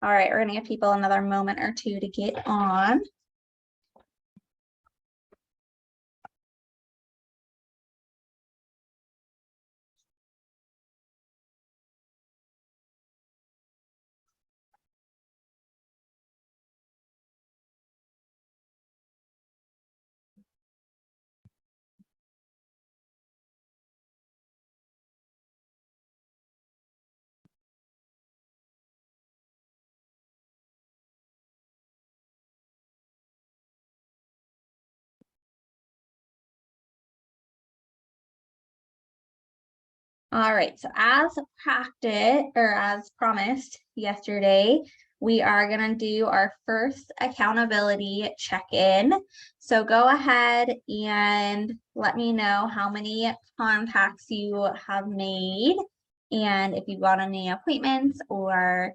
All right, we're gonna give people another moment or two to get on. All right, so as promised yesterday, we are gonna do our first accountability check-in. So go ahead and let me know how many contacts you have made and if you've got any appointments or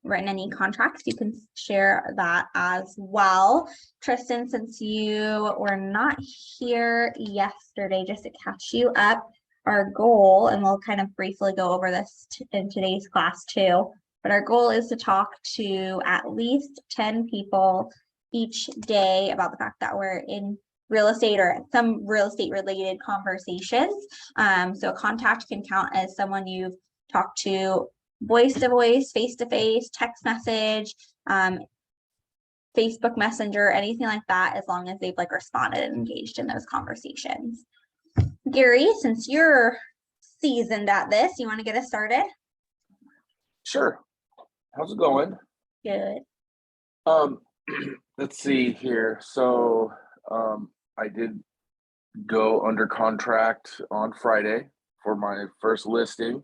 written any contracts, you can share that as well. Tristan, since you were not here yesterday, just to catch you up, our goal, and we'll kind of briefly go over this in today's class too, but our goal is to talk to at least 10 people each day about the fact that we're in real estate or some real estate related conversations. So a contact can count as someone you've talked to voice to voice, face to face, text message, Facebook Messenger, anything like that, as long as they've like responded and engaged in those conversations. Gary, since you're seasoned at this, you want to get us started? Sure. How's it going? Good. Let's see here. So I did go under contract on Friday for my first listing.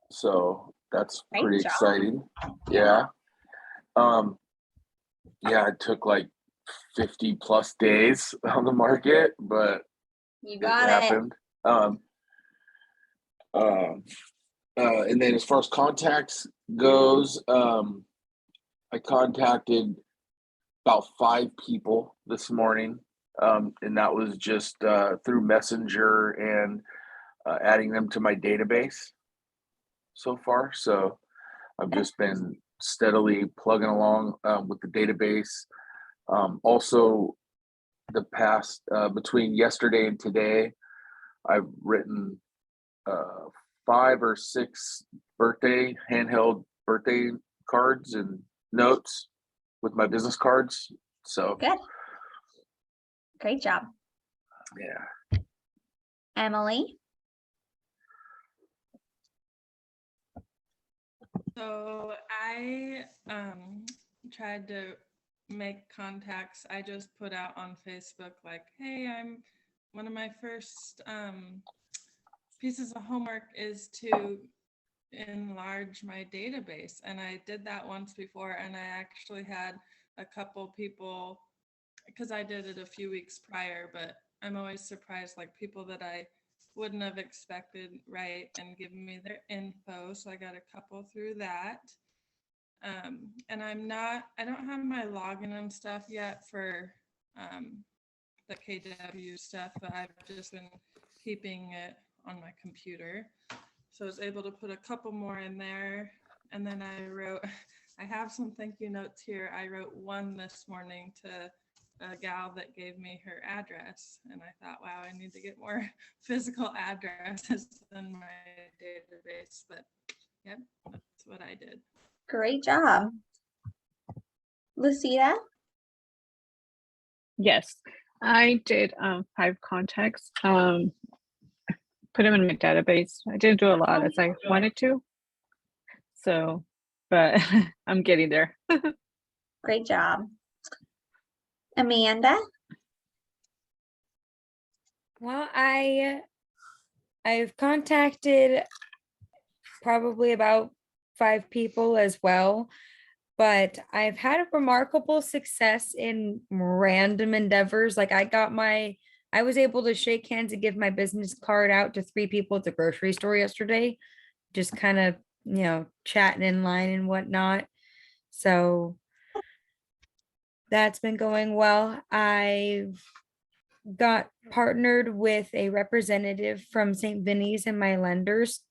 So that's pretty exciting. Yeah. Yeah, it took like 50 plus days on the market, but you got it happened. And then as far as contacts goes, I contacted about 5 people this morning, and that was just through Messenger and adding them to my database so far. So I've just been steadily plugging along with the database. Also, the past between yesterday and today, I've written 5 or 6 handheld birthday cards and notes with my business cards. So good. Great job. Yeah. Emily? So I tried to make contacts. I just put out on Facebook like, hey, I'm one of my first pieces of homework is to enlarge my database. And I did that once before, and I actually had a couple people, because I did it a few weeks prior, but I'm always surprised, like people that I wouldn't have expected, right, and give me their info. So I got a couple through that. And I don't have my login and stuff yet for the KW stuff, but I've just been keeping it on my computer. So I was able to put a couple more in there. And then I have some thank you notes here. I wrote one this morning to a gal that gave me her address. And I thought, wow, I need to get more physical addresses in my database. But yep, that's what I did. Great job. Lucia? Yes, I did 5 contacts. Put them in my database. I didn't do a lot as I wanted to. So, but I'm getting there. Great job. Amanda? Well, I've contacted probably about 5 people as well, but I've had a remarkable success in random endeavors. Like I was able to shake hands and give my business card out to 3 people at the grocery store yesterday, just kind of, chatting in line and whatnot. So that's been going well. I've got partnered with a representative from St. Vinny's and my lenders,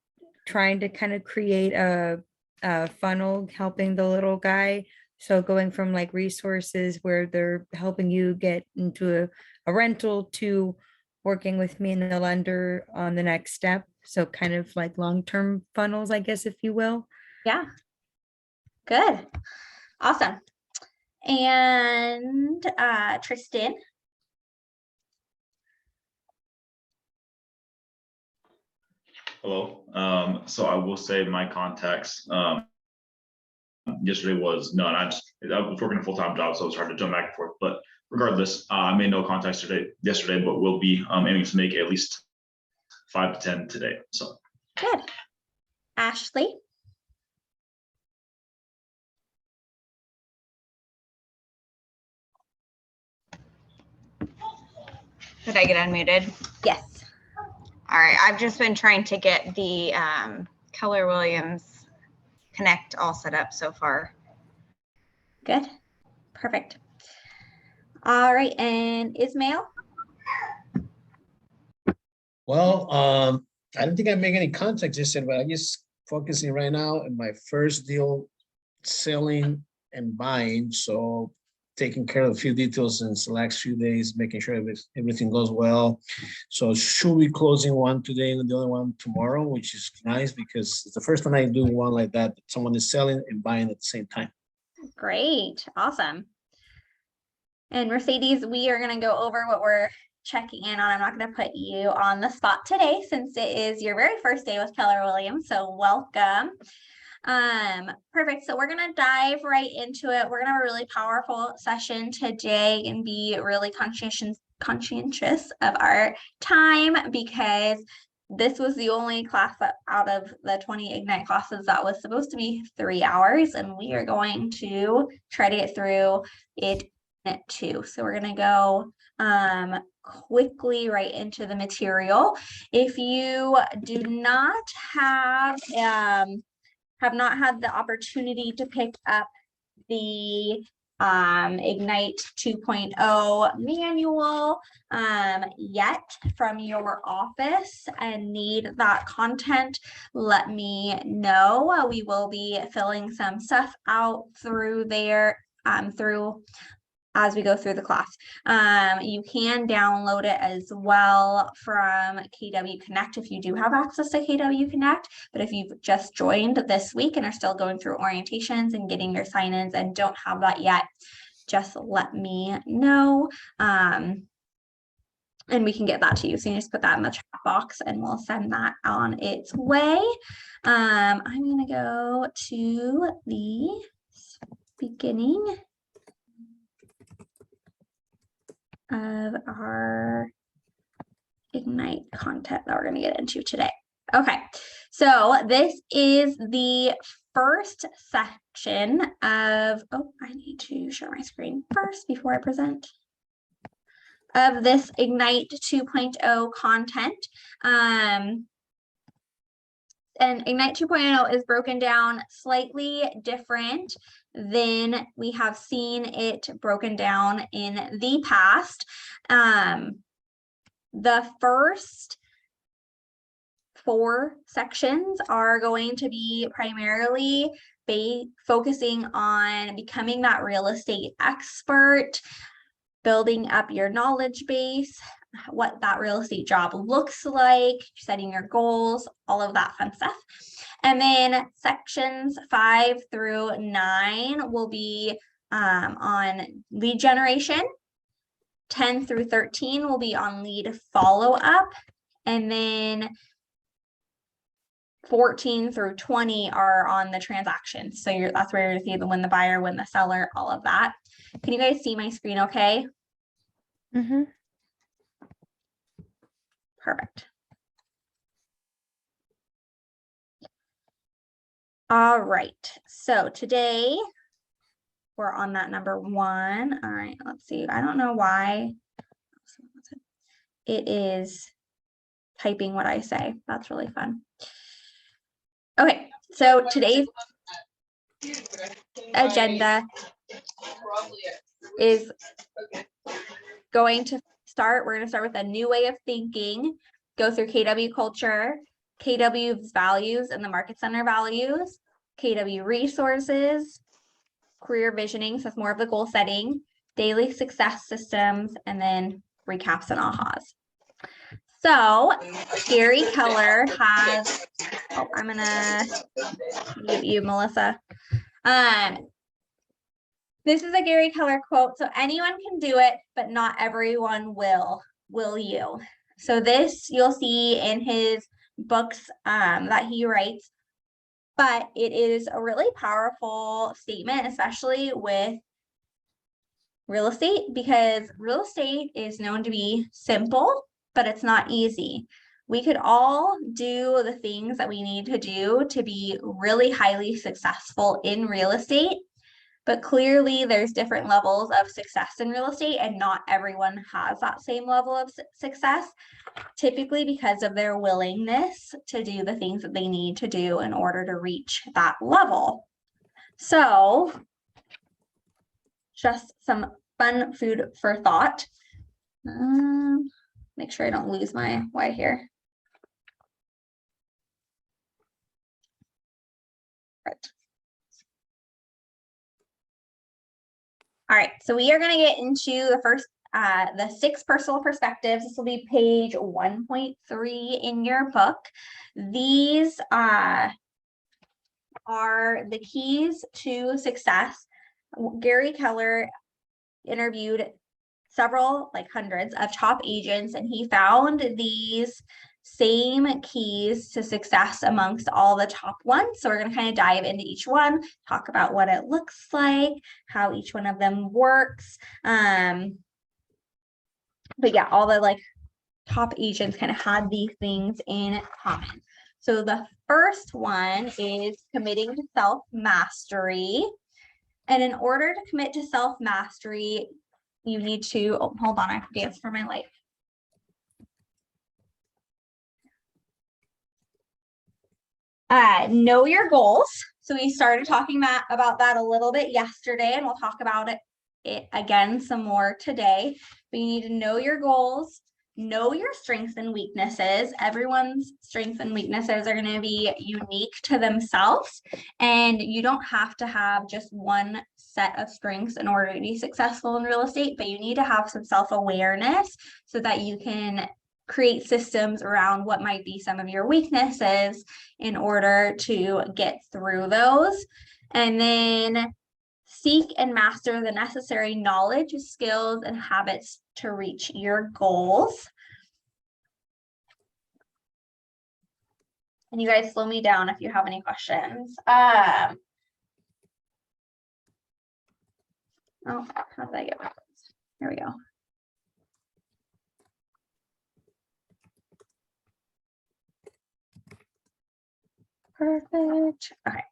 trying to kind of create a funnel helping the little guy. So going from like resources where they're helping you get into a rental to working with me and the lender on the next step. So kind of like long-term funnels, I guess, if you will. Yeah. Good. Awesome. And Tristan. Hello. So I will say my contacts yesterday was none. I was working a full-time job, so it's hard to jump back and forth. But regardless, I made no contacts yesterday, but will be aiming to make at least 5 to 10 today. So Good. Ashley. Did I get unmuted? Yes. All right, I've just been trying to get the Keller Williams Connect all set up so far. Good. Perfect. All right. And Ismail. Well, I don't think I make any contacts yesterday, but I'm just focusing right now on my first deal, selling and buying. So taking care of a few details in the last few days, making sure everything goes well. So should be closing one today and the other one tomorrow, which is nice because it's the first time I do one like that. Someone is selling and buying at the same time. Great. Awesome. And Mercedes, we are going to go over what we're checking in on. I'm not going to put you on the spot today since it is your very first day with Keller Williams. So welcome. Perfect. So we're going to dive right into it. We're going to have a really powerful session today and be really conscientious of our time because this was the only class that out of the 20 Ignite classes that was supposed to be 3 hours, and we are going to try to get through it at 2. So we're going to go quickly right into the material. If you do not have not had the opportunity to pick up the Ignite 2.0 manual yet from your office and need that content, let me know. We will be filling some stuff out through there as we go through the class. You can download it as well from KW Connect if you do have access to KW Connect. But if you've just joined this week and are still going through orientations and getting your sign-ins and don't have that yet, just let me know. And we can get that to you. So you just put that in the chat box and we'll send that on its way. I'm going to go to the beginning of our Ignite content that we're going to get into today. Okay, so this is the first section of, I need to share my screen first before I present, of this Ignite 2.0 content. And Ignite 2.0 is broken down slightly different than we have seen it broken down in the past. The first 4 sections are going to be primarily focusing on becoming that real estate expert, building up your knowledge base, what that real estate job looks like, setting your goals, all of that fun stuff. And then sections 5 through 9 will be on lead generation. 10 through 13 will be on lead follow-up. And then 14 through 20 are on the transactions. So that's where you're going to see the win the buyer, win the seller, all of that. Can you guys see my screen okay? Mm-hmm. Perfect. All right, so today we're on that number 1. All right, let's see. I don't know why it is typing what I say. That's really fun. Okay, so today's agenda is going to start. We're going to start with a new way of thinking, go through KW culture, KW's values and the market center values, KW resources, career visioning, so it's more of the goal setting, daily success systems, and then recaps and ahas. So Gary Keller has, oh, I'm gonna mute you, Melissa. This is a Gary Keller quote. So anyone can do it, but not everyone will you? So this you'll see in his books that he writes, but it is a really powerful statement, especially with real estate, because real estate is known to be simple, but it's not easy. We could all do the things that we need to do to be really highly successful in real estate, but clearly there's different levels of success in real estate, and not everyone has that same level of success, typically because of their willingness to do the things that they need to do in order to reach that level. So just some fun food for thought. Make sure I don't lose my way here. Right. All right, so we are going to get into the first, the 6 personal perspectives. This will be page 1.3 in your book. These are the keys to success. Gary Keller interviewed several, like hundreds of top agents, and he found these same keys to success amongst all the top ones. So we're going to kind of dive into each one, talk about what it looks like, how each one of them works. But yeah, all the like top agents kind of had these things in common. So the first one is committing to self-mastery. And in order to commit to self-mastery, you need to, oh, hold on, I have to dance for my life. Know your goals. So we started talking about that a little bit yesterday, and we'll talk about it again some more today. But you need to know your goals, know your strengths and weaknesses. Everyone's strengths and weaknesses are going to be unique to themselves, and you don't have to have just one set of strengths in order to be successful in real estate, but you need to have some self-awareness so that you can create systems around what might be some of your weaknesses in order to get through those. And then seek and master the necessary knowledge, skills, and habits to reach your goals. And you guys slow me down if you have any questions. Oh, how did I get backwards? Here we go. Perfect. Okay.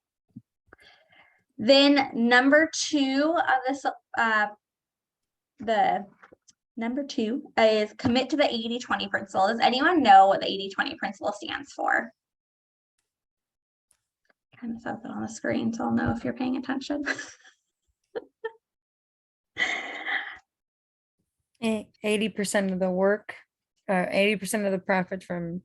Then number 2 of this, the number 2 is commit to the 80-20 principle. Does anyone know what the 80-20 principle stands for? Kind of says it on the screen, so I'll know if you're paying attention. 80% of the work, 80% of the profit from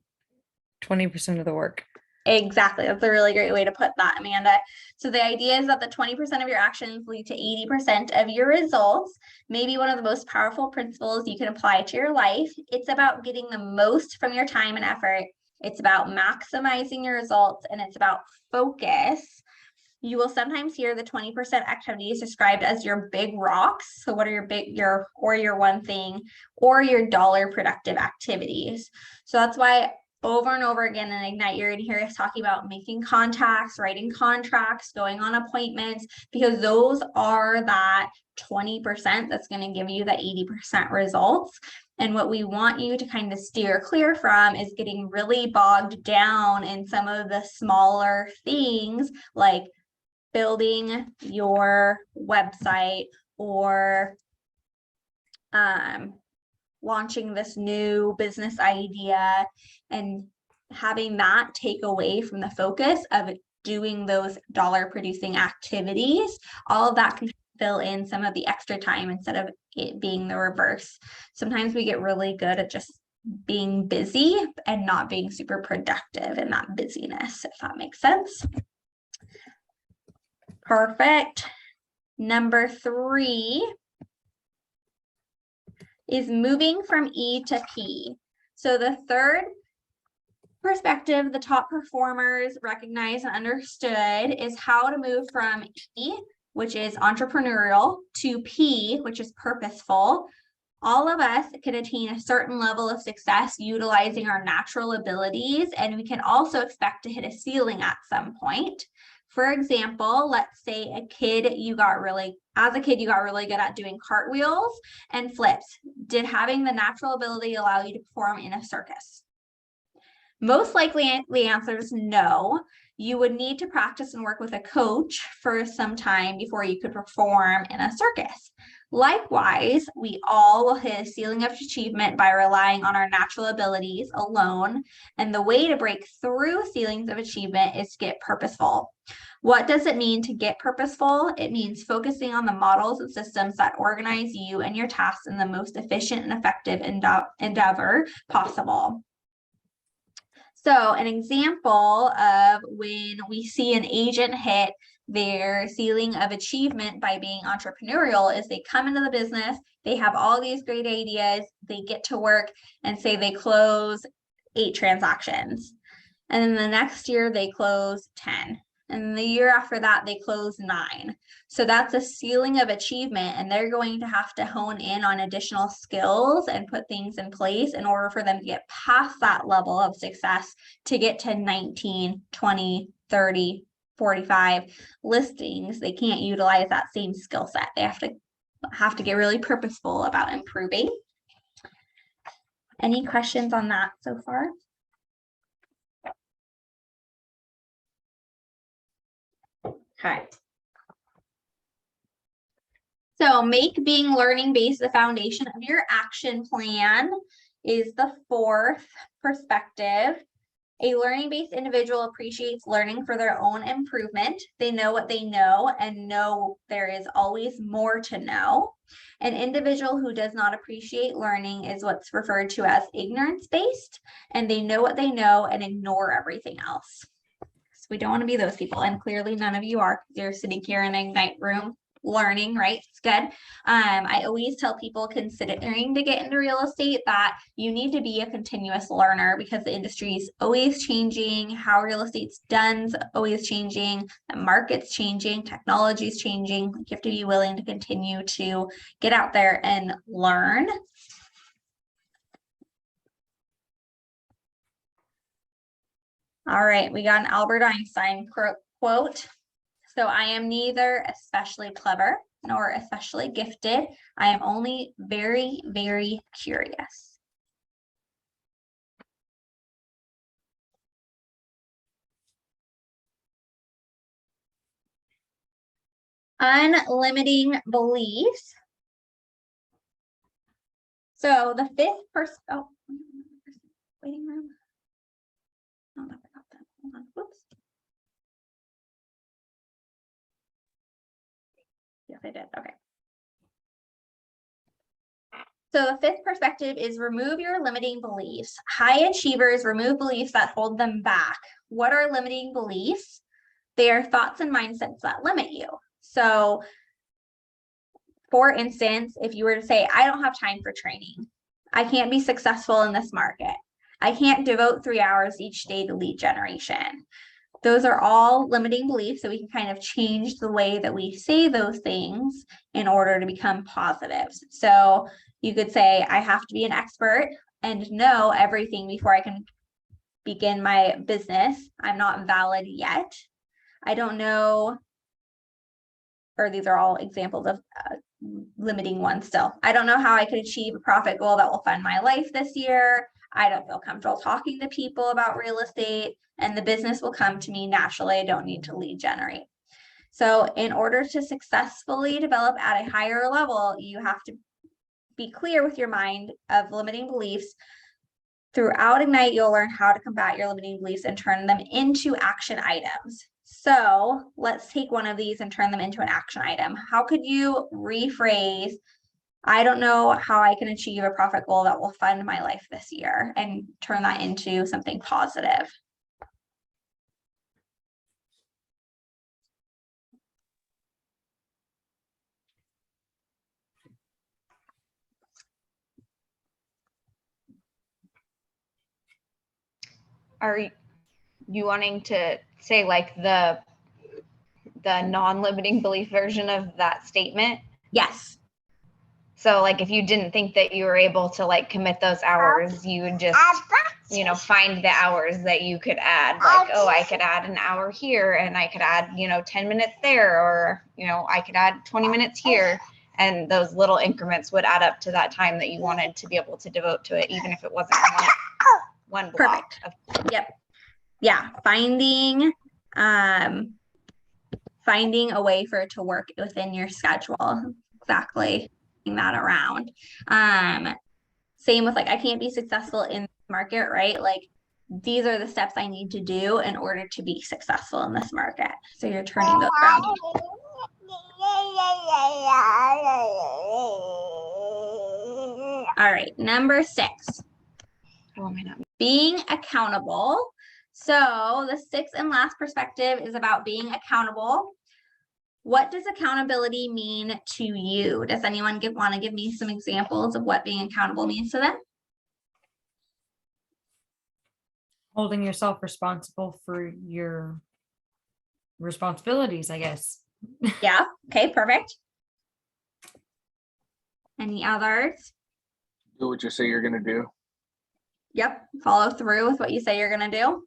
20% of the work. Exactly. That's a really great way to put that, Amanda. So the idea is that the 20% of your actions lead to 80% of your results. Maybe one of the most powerful principles you can apply to your life. It's about getting the most from your time and effort. It's about maximizing your results, and it's about focus. You will sometimes hear the 20% activities described as your big rocks. So what are your one thing, or your dollar productive activities? So that's why over and over again in Ignite, you're going to hear us talking about making contacts, writing contracts, going on appointments, because those are that 20% that's going to give you the 80% results. And what we want you to kind of steer clear from is getting really bogged down in some of the smaller things, like building your website or launching this new business idea, and having that take away from the focus of doing those dollar producing activities. All of that can fill in some of the extra time instead of it being the reverse. Sometimes we get really good at just being busy and not being super productive in that busyness, if that makes sense. Perfect. Number 3 is moving from E to P. So the third perspective the top performers recognized and understood is how to move from E, which is entrepreneurial, to P, which is purposeful. All of us can attain a certain level of success utilizing our natural abilities, and we can also expect to hit a ceiling at some point. For example, let's say as a kid, you got really good at doing cartwheels and flips. Did having the natural ability allow you to perform in a circus? Most likely the answer is no. You would need to practice and work with a coach for some time before you could perform in a circus. Likewise, we all will hit a ceiling of achievement by relying on our natural abilities alone. And the way to break through ceilings of achievement is to get purposeful. What does it mean to get purposeful? It means focusing on the models and systems that organize you and your tasks in the most efficient and effective endeavor possible. So an example of when we see an agent hit their ceiling of achievement by being entrepreneurial is they come into the business, they have all these great ideas, they get to work and say they close 8 transactions. And then the next year they close 10. And the year after that, they close 9. So that's a ceiling of achievement, and they're going to have to hone in on additional skills and put things in place in order for them to get past that level of success to get to 19, 20, 30, 45 listings. They can't utilize that same skill set. They have to get really purposeful about improving. Any questions on that so far? Okay. So make being learning-based the foundation of your action plan is the 4th perspective. A learning-based individual appreciates learning for their own improvement. They know what they know and know there is always more to know. An individual who does not appreciate learning is what's referred to as ignorance-based, and they know what they know and ignore everything else. So we don't want to be those people, and clearly none of you are. You're sitting here in an Ignite room learning, right? It's good. I always tell people considering to get into real estate that you need to be a continuous learner because the industry is always changing. How real estate's done is always changing. The market's changing. Technology is changing. You have to be willing to continue to get out there and learn. All right, we got an Albert Einstein quote. So I am neither especially clever nor especially gifted. I am only very, very curious. Unlimiting beliefs. So the 5th person, waiting room. Oh, I forgot that. Hold on. Whoops. Yes, I did. Okay. So the 5th perspective is remove your limiting beliefs. High achievers remove beliefs that hold them back. What are limiting beliefs? They are thoughts and mindsets that limit you. So for instance, if you were to say, I don't have time for training. I can't be successful in this market. I can't devote 3 hours each day to lead generation. Those are all limiting beliefs, so we can kind of change the way that we say those things in order to become positives. So you could say, I have to be an expert and know everything before I can begin my business. I'm not valid yet. I don't know, or these are all examples of limiting ones still. I don't know how I could achieve a profit goal that will fund my life this year. I don't feel comfortable talking to people about real estate, and the business will come to me naturally. I don't need to lead generate. So in order to successfully develop at a higher level, you have to be clear with your mind of limiting beliefs. Throughout Ignite, you'll learn how to combat your limiting beliefs and turn them into action items. So let's take one of these and turn them into an action item. How could you rephrase, I don't know how I can achieve a profit goal that will fund my life this year, and turn that into something positive? are you wanting to say like the non-limiting belief version of that statement? Yes. So like if you didn't think that you were able to like commit those hours, you would just, you know, find the hours that you could add. Like, oh, I could add an hour here and I could add, you know, 10 minutes there, or, you know, I could add 20 minutes here. And those little increments would add up to that time that you wanted to be able to devote to it, even if it wasn't one block. Yep. Yeah. Finding a way for it to work within your schedule. Exactly. That around. Same with like, I can't be successful in the market, right? Like these are the steps I need to do in order to be successful in this market. So you're turning those around. All right, number 6. Oh, am I not? Being accountable. So the 6th and last perspective is about being accountable. What does accountability mean to you? Does anyone want to give me some examples of what being accountable means to them? Holding yourself responsible for your responsibilities, I guess. Yeah. Okay, perfect. Any others? Do what you say you're gonna do. Yep. Follow through with what you say you're going to do.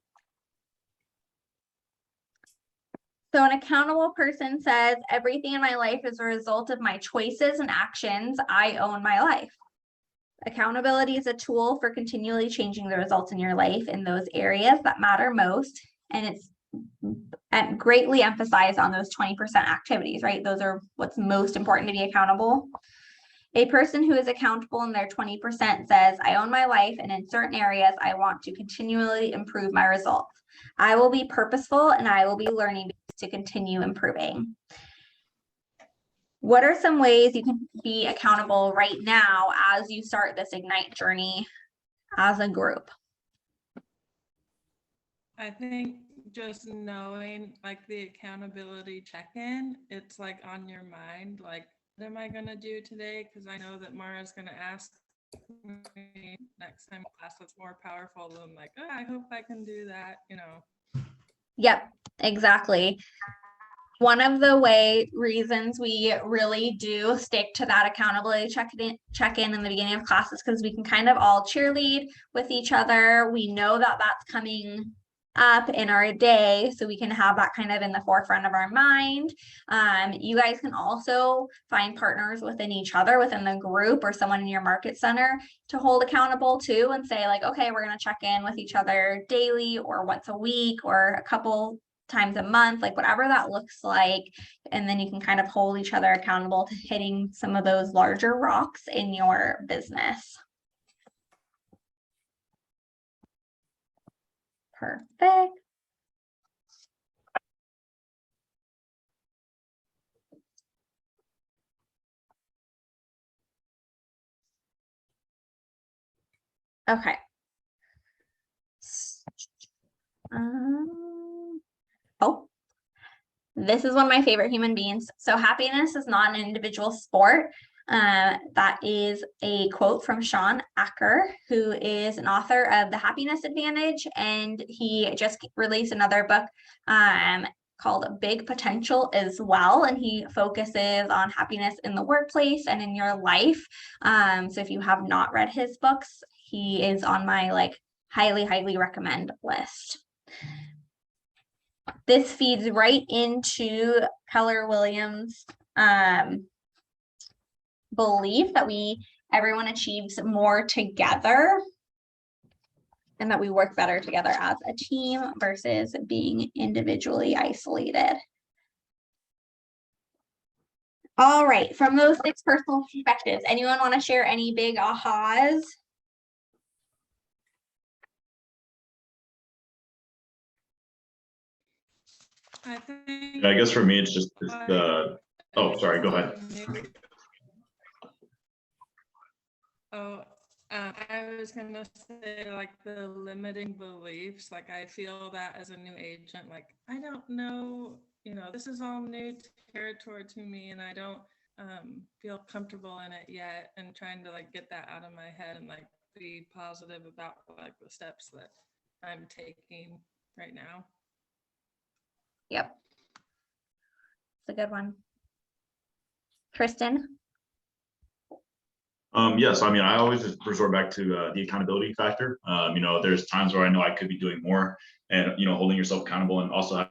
So an accountable person says, everything in my life is a result of my choices and actions. I own my life. Accountability is a tool for continually changing the results in your life in those areas that matter most. And it's greatly emphasized on those 20% activities, right? Those are what's most important to be accountable. A person who is accountable in their 20% says, I own my life, and in certain areas, I want to continually improve my results. I will be purposeful and I will be learning to continue improving. What are some ways you can be accountable right now as you start this Ignite journey as a group? I think just knowing like the accountability check-in, it's like on your mind, like, what am I gonna do today? Because I know that Mara's gonna ask me next time class that's more powerful than like, oh, I hope I can do that, you know. Yep, exactly. One of the reasons we really do stick to that accountability check-in in the beginning of classes, because we can kind of all cheerlead with each other. We know that that's coming up in our day, so we can have that kind of in the forefront of our mind. You guys can also find partners within each other, within the group, or someone in your market center to hold accountable too, and say like, okay, we're going to check in with each other daily or once a week or a couple times a month, like whatever that looks like. And then you can kind of hold each other accountable to hitting some of those larger rocks in your business. Perfect. Okay. Oh, this is one of my favorite human beings. So happiness is not an individual sport. That is a quote from Sean Acker, who is an author of The Happiness Advantage, and he just released another book called Big Potential as well, and he focuses on happiness in the workplace and in your life. So if you have not read his books, he is on my like highly recommend list. This feeds right into Keller Williams' belief that everyone achieves more together and that we work better together as a team versus being individually isolated. All right, from those 6 personal perspectives, anyone want to share any big ahas? I guess for me, it's just the, oh, sorry, go ahead. I was gonna say like the limiting beliefs, like I feel that as a new agent, like I don't know, you know, this is all new territory to me and I don't feel comfortable in it yet, and trying to like get that out of my head and like be positive about like the steps that I'm taking right now. Yep. It's a good one. Tristan? Yeah, so I mean, I always just resort back to the accountability factor. There's times where I know I could be doing more, and holding yourself accountable, and also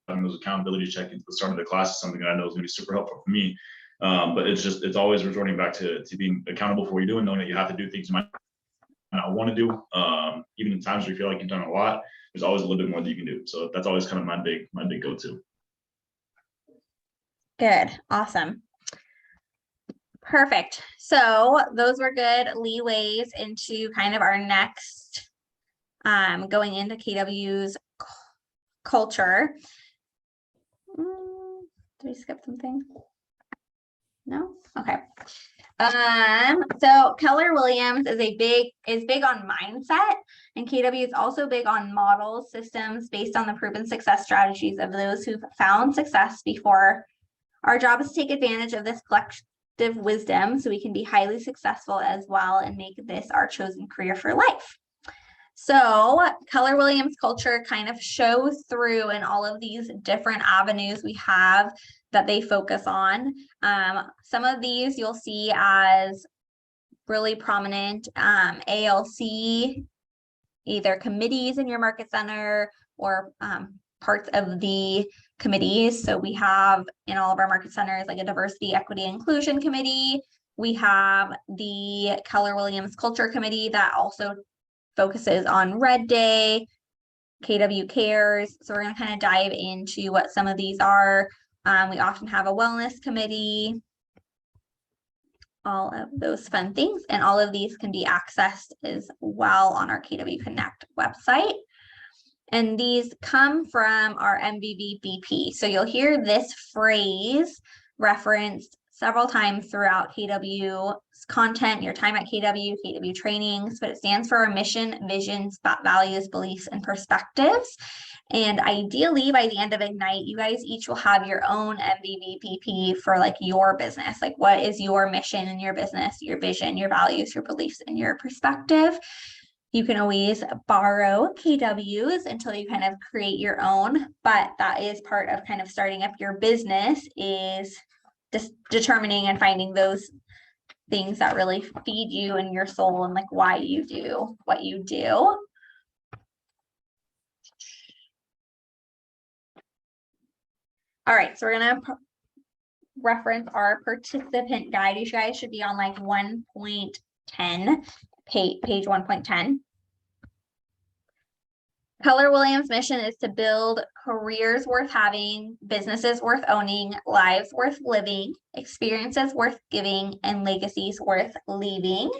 having those accountability check-ins at the start of the class is something that I know is going to be super helpful for me. But it's always resorting back to being accountable for what you're doing, knowing that you have to do things you might not want to do. Even in times where you feel like you've done a lot, there's always a little bit more that you can do. So that's always kind of my big go-to. Good. Awesome. Perfect. So those were good leeways into kind of our next going into KW's culture. Did we skip something? No? Okay. So Keller Williams is big on mindset, and KW is also big on models, systems based on the proven success strategies of those who've found success before. Our job is to take advantage of this collective wisdom so we can be highly successful as well and make this our chosen career for life. So Keller Williams culture kind of shows through in all of these different avenues we have that they focus on. Some of these you'll see as really prominent ALC, either committees in your market center or parts of the committees. So we have in all of our market centers like a diversity, equity, inclusion committee. We have the Keller Williams Culture Committee that also focuses on Red Day, KW Cares. So we're going to kind of dive into what some of these are. We often have a wellness committee, all of those fun things, and all of these can be accessed as well on our KW Connect website. And these come from our MVVBP. So you'll hear this phrase referenced several times throughout KW's content, your time at KW trainings, but it stands for our mission, visions, values, beliefs, and perspectives. And ideally, by the end of Ignite, you guys each will have your own MVVBP for like your business. Like, what is your mission in your business, your vision, your values, your beliefs, and your perspective? You can always borrow KW's until you kind of create your own, but that is part of kind of starting up your business, is just determining and finding those things that really feed you and your soul and like why you do what you do. All right, so we're gonna reference our participant guide. You guys should be on like 1.10, page 1.10. Keller Williams' mission is to build careers worth having, businesses worth owning, lives worth living, experiences worth giving, and legacies worth leaving.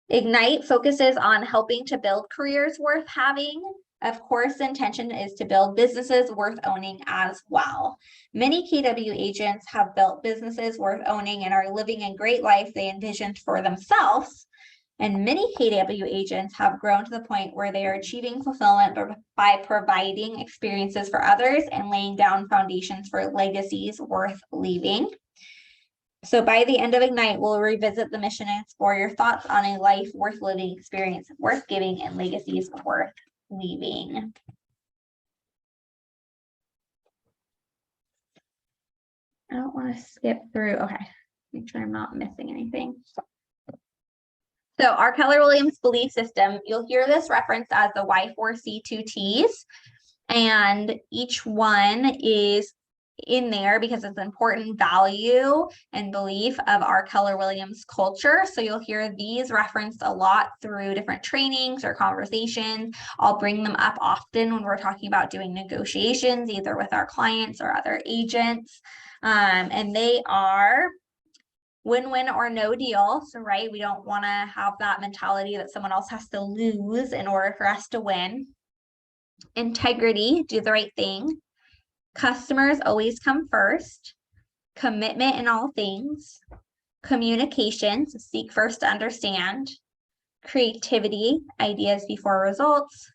Ignite focuses on helping to build careers worth having. Of course, the intention is to build businesses worth owning as well. Many KW agents have built businesses worth owning and are living a great life they envisioned for themselves. And many KW agents have grown to the point where they are achieving fulfillment by providing experiences for others and laying down foundations for legacies worth leaving. So by the end of Ignite, we'll revisit the mission and explore your thoughts on a life worth living, experience worth giving, and legacies worth leaving. I don't want to skip through. Okay, make sure I'm not missing anything. So our Keller Williams belief system, you'll hear this referenced as the Y4C2Ts, and each one is in there because it's an important value and belief of our Keller Williams culture. So you'll hear these referenced a lot through different trainings or conversations. I'll bring them up often when we're talking about doing negotiations, either with our clients or other agents. And they are win-win or no deal. So, right, we don't want to have that mentality that someone else has to lose in order for us to win. Integrity, do the right thing. Customers always come first. Commitment in all things. Communication, so seek first to understand. Creativity, ideas before results.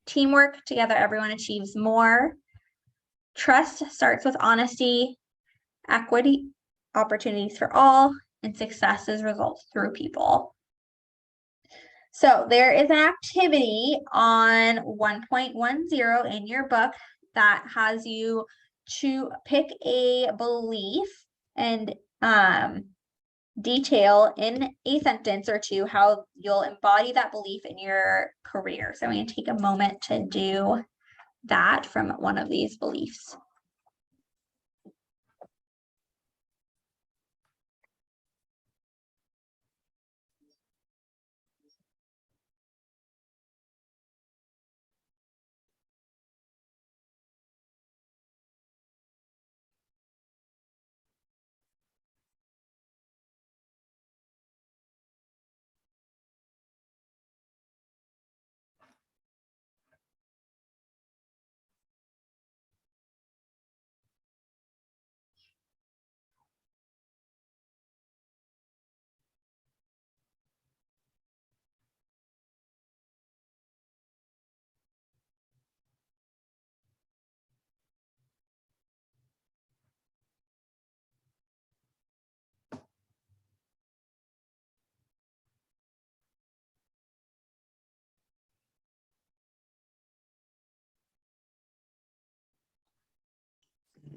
Teamwork, together everyone achieves more. Trust starts with honesty. Equity, opportunities for all, and success is results through people. So there is an activity on 1.10 in your book that has you to pick a belief and detail in a sentence or two how you'll embody that belief in your career. So I'm going to take a moment to do that from one of these beliefs.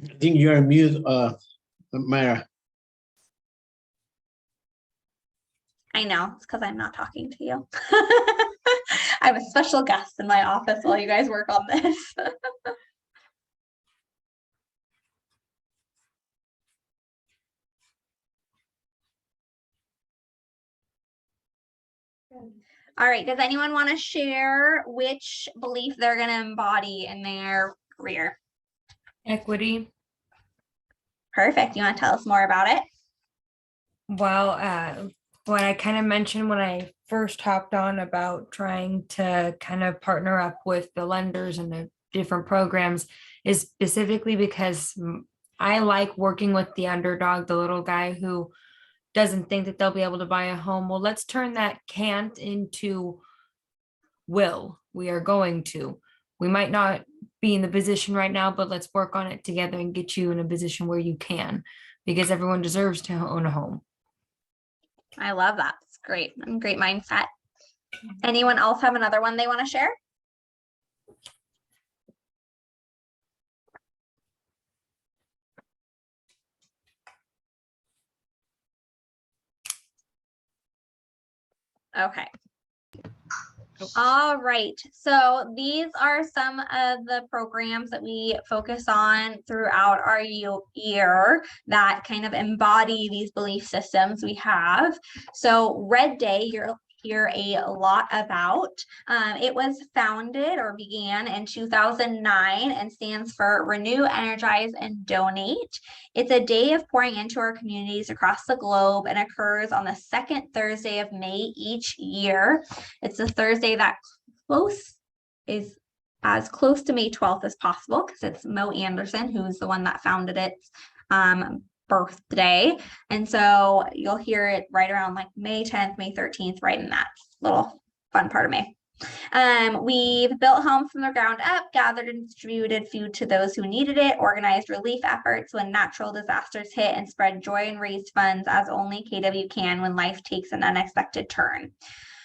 I think you're on mute, Myra. I know, it's because I'm not talking to you. I'm a special guest in my office while you guys work on this. All right, does anyone want to share which belief they're going to embody in their career? Equity. Perfect. You want to tell us more about it? Well, what I kind of mentioned when I first hopped on about trying to kind of partner up with the lenders and the different programs is specifically because I like working with the underdog, the little guy who doesn't think that they'll be able to buy a home. Well, let's turn that can't into will. We are going to. We might not be in the position right now, but let's work on it together and get you in a position where you can, because everyone deserves to own a home. I love that. It's great. Great mindset. Anyone else have another one they want to share? Okay. All right. So these are some of the programs that we focus on throughout our year that kind of embody these belief systems we have. So Red Day, you'll hear a lot about. It was founded or began in 2009 and stands for Renew, Energize, and Donate. It's a day of pouring into our communities across the globe and occurs on the second Thursday of May each year. It's a Thursday that is as close to May 12th as possible because it's Mo Anderson, who's the one that founded it, birthday. And so you'll hear it right around like May 10th, May 13th, right in that little fun part of May. We've built homes from the ground up, gathered and distributed food to those who needed it, organized relief efforts when natural disasters hit, and spread joy and raised funds as only KW can when life takes an unexpected turn.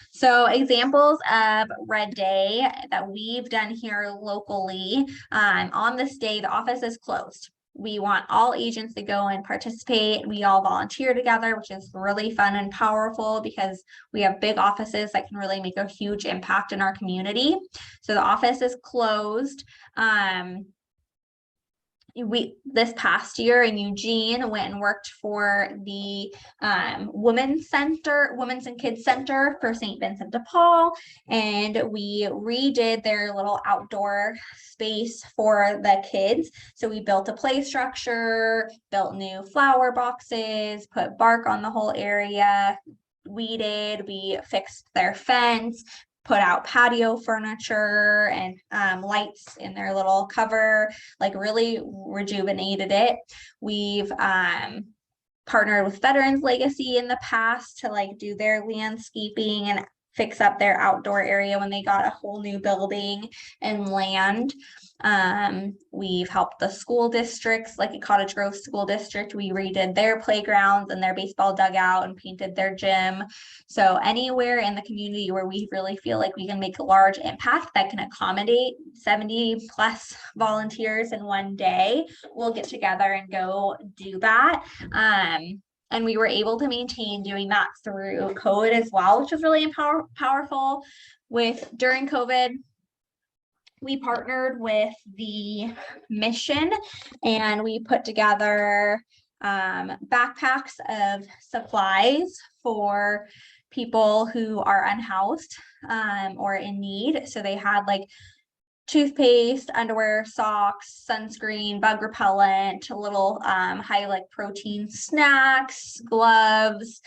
So examples of Red Day that we've done here locally, on this day, the office is closed. We want all agents to go and participate. We all volunteer together, which is really fun and powerful because we have big offices that can really make a huge impact in our community. So the office is closed. This past year in Eugene went and worked for the Women's and Kids Center for St. Vincent de Paul, and we redid their little outdoor space for the kids. So we built a play structure, built new flower boxes, put bark on the whole area, weeded, we fixed their fence, put out patio furniture and lights in their little cover, like really rejuvenated it. We've partnered with Veterans Legacy in the past to like do their landscaping and fix up their outdoor area when they got a whole new building and land. We've helped the school districts, like a Cottage Grove School District. We redid their playgrounds and their baseball dugout and painted their gym. So anywhere in the community where we really feel like we can make a large impact that can accommodate 70 plus volunteers in one day, we'll get together and go do that. And we were able to maintain doing that through COVID as well, which was really powerful. During COVID, we partnered with the mission and we put together backpacks of supplies for people who are unhoused or in need. So they had like toothpaste, underwear, socks, sunscreen, bug repellent, little high like protein snacks, gloves,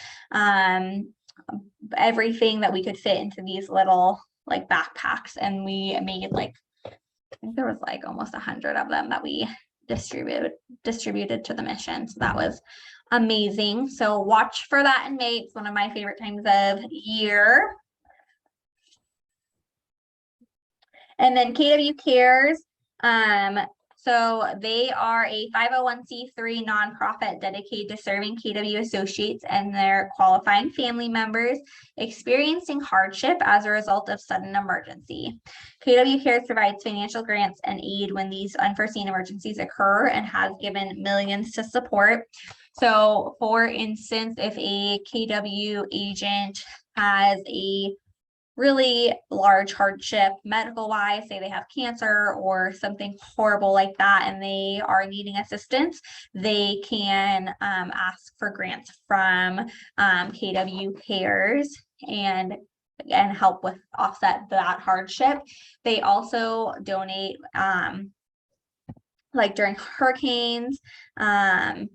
everything that we could fit into these little like backpacks. And we made like, I think there was like almost 100 of them that we distributed to the mission. So that was amazing. So watch for that in May. It's one of my favorite times of year. And then KW Cares, so they are a 501c3 nonprofit dedicated to serving KW associates and their qualifying family members experiencing hardship as a result of sudden emergency. KW Cares provides financial grants and aid when these unforeseen emergencies occur and has given millions to support. So for instance, if a KW agent has a really large hardship medical wise, say they have cancer or something horrible like that and they are needing assistance, they can ask for grants from KW Cares and help with offset that hardship. They also donate like during hurricanes and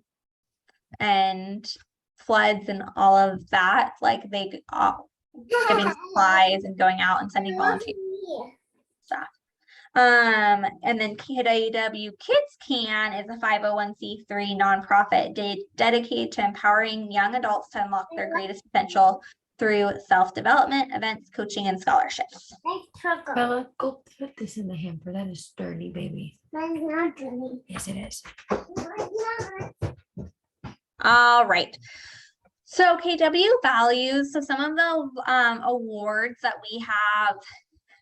floods and all of that, like they giving supplies and going out and sending volunteers stuff. And then KW Kids Can is a 501c3 nonprofit dedicated to empowering young adults to unlock their greatest potential through self-development, events, coaching, and scholarships. Bella, go put this in the hamper. That is dirty, baby. That's not dirty. Yes, it is. All right. So KW values, so some of the awards that we have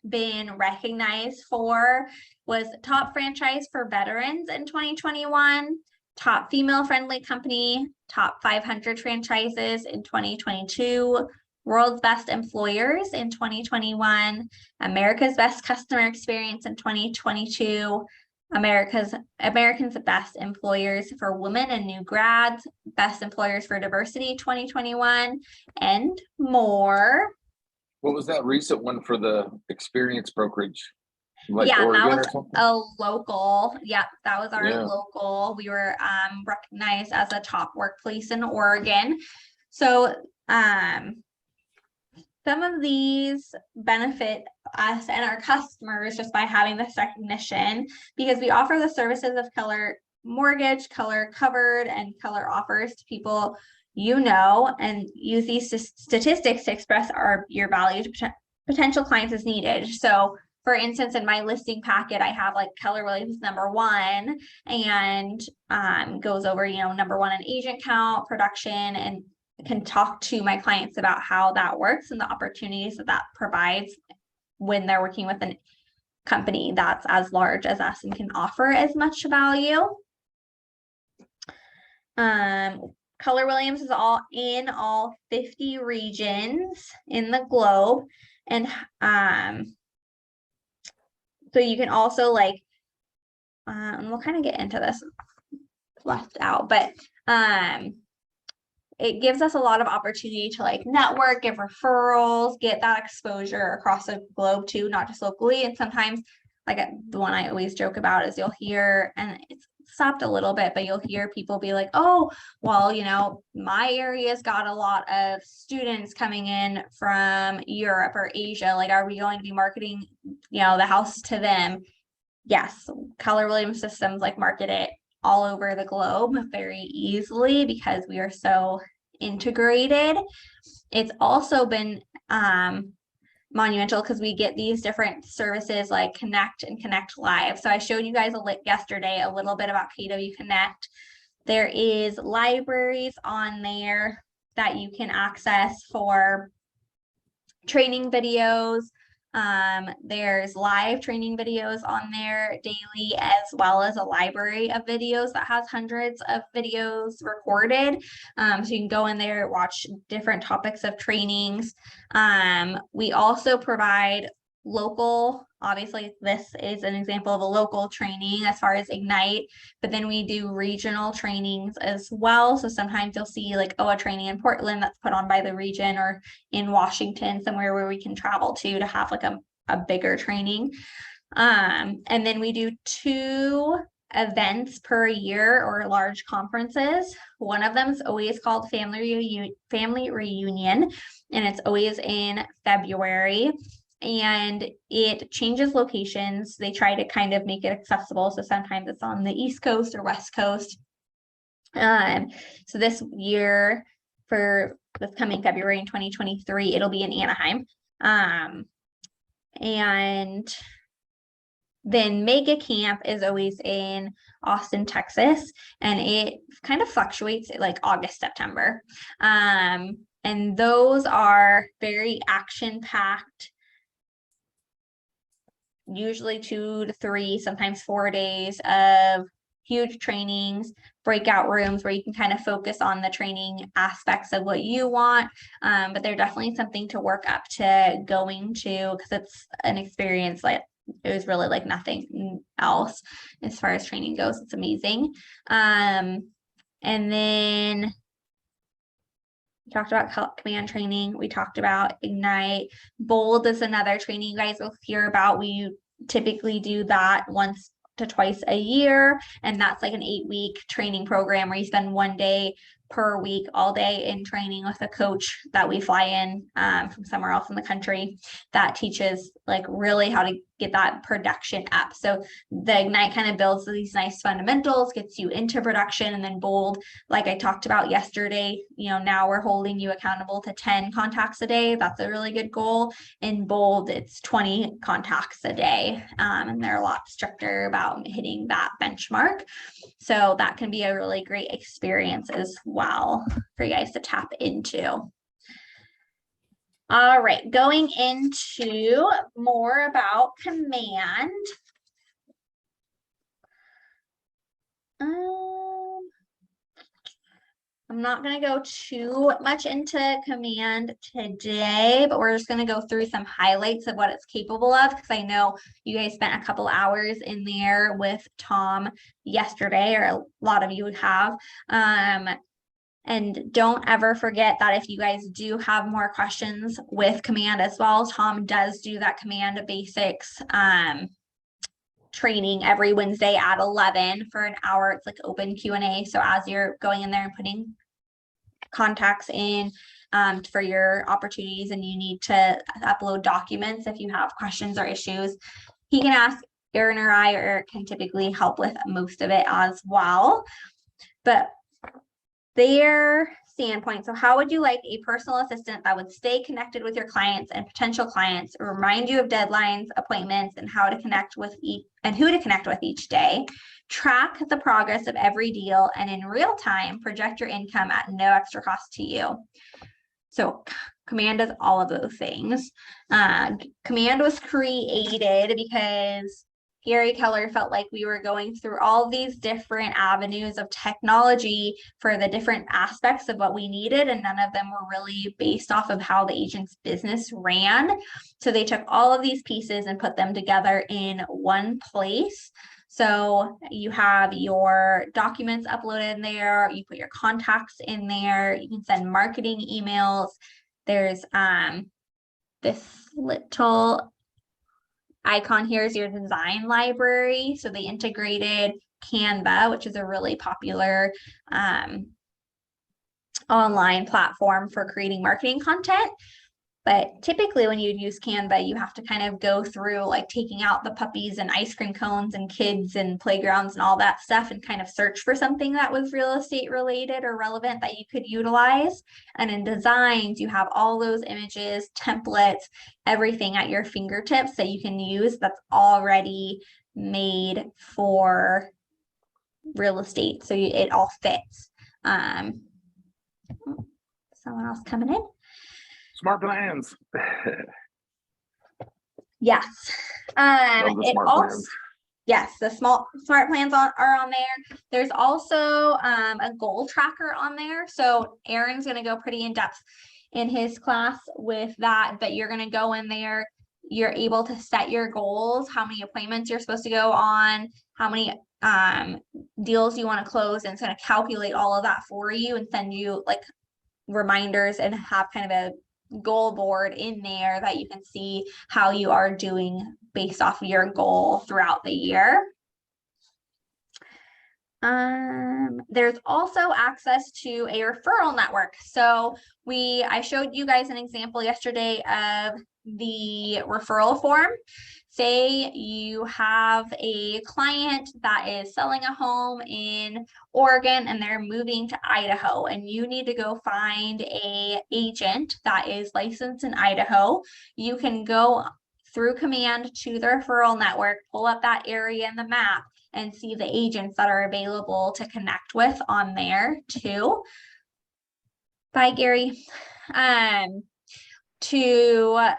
been recognized for was top franchise for veterans in 2021, top female friendly company, top 500 franchises in 2022, world's best employers in 2021, America's best customer experience in 2022, America's best employers for women and new grads, best employers for diversity 2021, and more. What was that recent one for the experience brokerage? Like Yeah, Oregon that or was something? a local. Yeah, that was our Yeah. local. We were recognized as a top workplace in Oregon. So some of these benefit us and our customers just by having this recognition, because we offer the services of Keller Mortgage, Keller Covered, and Keller Offers to people you know, and use these statistics to express your value to potential clients as needed. So for instance, in my listing packet, I have like Keller Williams #1 and goes over, #1 in agent count, production, and can talk to my clients about how that works and the opportunities that provides when they're working with a company that's as large as us and can offer as much value. Keller Williams is in all 50 regions in the globe. And so you can also and we'll kind of get into this left out, but it gives us a lot of opportunity to network, give referrals, get that exposure across the globe too, not just locally. And sometimes the one I always joke about is you'll hear, and it's stopped a little bit, but you'll hear people be like, oh, well, my area's got a lot of students coming in from Europe or Asia. Are we going to be marketing, the house to them? Yes, Keller Williams Systems market it all over the globe very easily because we are so integrated. It's also been monumental because we get these different services like Connect and Connect Live. So I showed you guys yesterday a little bit about KW Connect. There is libraries on there that you can access for training videos. There's live training videos on there daily, as well as a library of videos that has hundreds of videos recorded. So you can go in there, watch different topics of trainings. We also provide local, obviously this is an example of a local training as far as Ignite, but then we do regional trainings as well. So sometimes you'll see like, oh, a training in Portland that's put on by the region, or in Washington, somewhere where we can travel to have like a bigger training. And then we do 2 events per year, or large conferences. One of them is always called Family Reunion, and it's always in February. And it changes locations. They try to kind of make it accessible. So sometimes it's on the East Coast or West Coast. So this year, for this coming February in 2023, it'll be in Anaheim. And then Mega Camp is always in Austin, Texas, and it kind of fluctuates like August, September. And those are very action-packed, usually 2 to 3, sometimes 4 days of huge trainings, breakout rooms where you can kind of focus on the training aspects of what you want. But they're definitely something to work up to going to, because it's an experience like it was really like nothing else as far as training goes. It's amazing. And then we talked about command training. We talked about Ignite. Bold is another training you guys will hear about. We typically do that once to twice a year, and that's like an 8-week training program where you spend 1 day per week, all day in training with a coach that we fly in from somewhere else in the country that teaches like really how to get that production up. So the Ignite kind of builds these nice fundamentals, gets you into production, and then Bold, like I talked about yesterday, now we're holding you accountable to 10 contacts a day. That's a really good goal. In Bold, it's 20 contacts a day, and they're a lot stricter about hitting that benchmark. So that can be a really great experience as well for you guys to tap into. All right, going into more about command. I'm not going to go too much into command today, but we're just going to go through some highlights of what it's capable of, because I know you guys spent a couple hours in there with Tom yesterday, or a lot of you would have. And don't ever forget that if you guys do have more questions with command as well, Tom does do that command basics training every Wednesday at 11 for an hour. It's like open Q&A. So as you're going in there and putting contacts in for your opportunities, and you need to upload documents if you have questions or issues, he can ask Erin or I, or Eric can typically help with most of it as well. But their standpoint, so how would you like a personal assistant that would stay connected with your clients and potential clients, remind you of deadlines, appointments, and how to connect with who to connect with each day, track the progress of every deal, and in real time project your income at no extra cost to you? So command does all of those things. Command was created because Gary Keller felt like we were going through all these different avenues of technology for the different aspects of what we needed, and none of them were really based off of how the agent's business ran. So they took all of these pieces and put them together in one place. So you have your documents uploaded in there, you put your contacts in there, you can send marketing emails. There's this little icon here is your design library. So they integrated Canva, which is a really popular online platform for creating marketing content. But typically when you use Canva, you have to kind of go through like taking out the puppies and ice cream cones and kids and playgrounds and all that stuff and kind of search for something that was real estate related or relevant that you could utilize. And in designs, you have all those images, templates, everything at your fingertips that you can use that's already made for real estate. So it all fits. Someone else coming in. Smart plans. Yes. Love the It smart also, plans. yes, the smart plans are on there. There's also a goal tracker on there. So Aaron's going to go pretty in depth in his class with that, but you're going to go in there. You're able to set your goals, how many appointments you're supposed to go on, how many deals you want to close, and it's going to calculate all of that for you and send you like reminders and have kind of a goal board in there that you can see how you are doing based off of your goal throughout the year. There's also access to a referral network. So I showed you guys an example yesterday of the referral form. Say you have a client that is selling a home in Oregon and they're moving to Idaho, and you need to go find a agent that is licensed in Idaho. You can go through command to the referral network, pull up that area in the map, and see the agents that are available to connect with on there too. Bye, Gary. To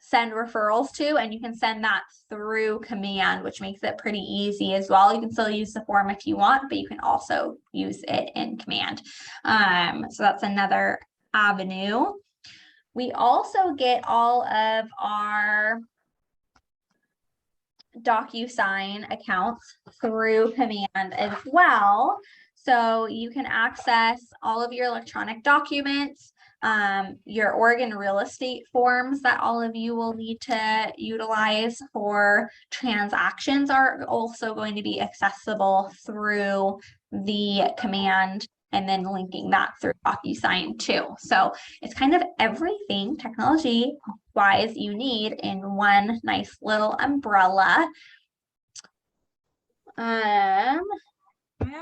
send referrals to, and you can send that through command, which makes it pretty easy as well. You can still use the form if you want, but you can also use it in command. So that's another avenue. We also get all of our DocuSign accounts through command as well. So you can access all of your electronic documents, your Oregon real estate forms that all of you will need to utilize for transactions are also going to be accessible through the command, and then linking that through DocuSign too. So it's kind of everything technology wise you need in one nice little umbrella.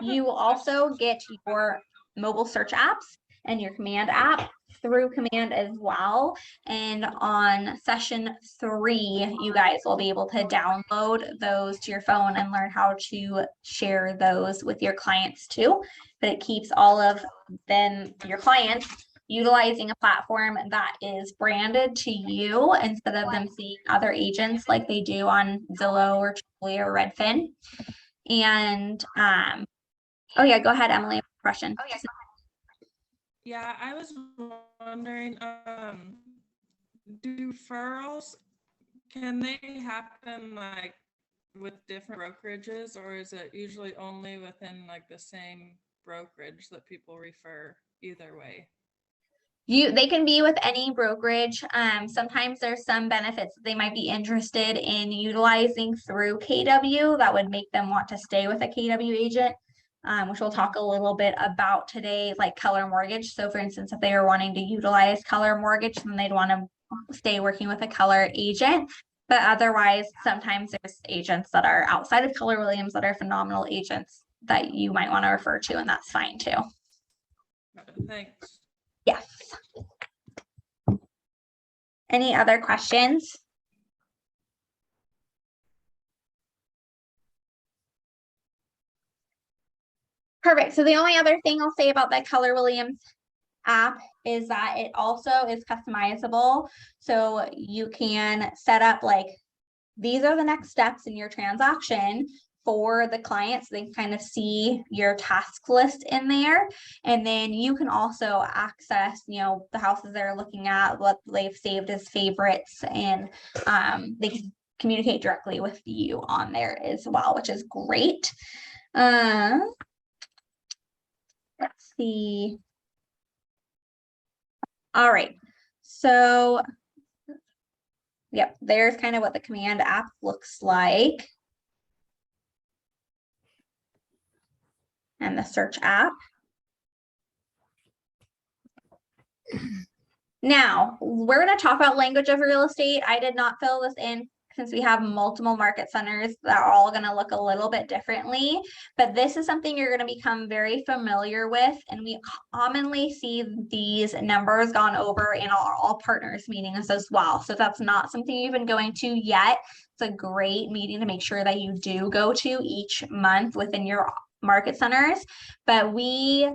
You will also get your mobile search apps and your command app through command as well. And on session 3, you guys will be able to download those to your phone and learn how to share those with your clients too. But it keeps all of them, your clients, utilizing a platform that is branded to you instead of them seeing other agents like they do on Zillow or Trulia or Redfin. And oh yeah, go ahead, Emily. Question. Oh, yeah. Yeah, I was wondering, do referrals, can they happen like with different brokerages, or is it usually only within like the same brokerage that people refer either way? They can be with any brokerage. Sometimes there's some benefits that they might be interested in utilizing through KW that would make them want to stay with a KW agent, which we'll talk a little bit about today, like Keller Mortgage. So for instance, if they are wanting to utilize Keller Mortgage, then they'd want to stay working with a Keller agent. But otherwise, sometimes there's agents that are outside of Keller Williams that are phenomenal agents that you might want to refer to, and that's fine too. Thanks. Yes. Any other questions? Perfect. So the only other thing I'll say about the Keller Williams app is that it also is customizable. So you can set up like, these are the next steps in your transaction for the clients. So they can kind of see your task list in there. And then you can also access, the houses they're looking at, what they've saved as favorites, and they can communicate directly with you on there as well, which is great. Let's see. All right. So, yep, there's kind of what the command app looks like. And the search app. Now, we're going to talk about language of real estate. I did not fill this in since we have multiple market centers that are all going to look a little bit differently, but this is something you're going to become very familiar with. And we commonly see these numbers gone over in our all partners meetings as well. So if that's not something you've been going to yet, it's a great meeting to make sure that you do go to each month within your market centers. But we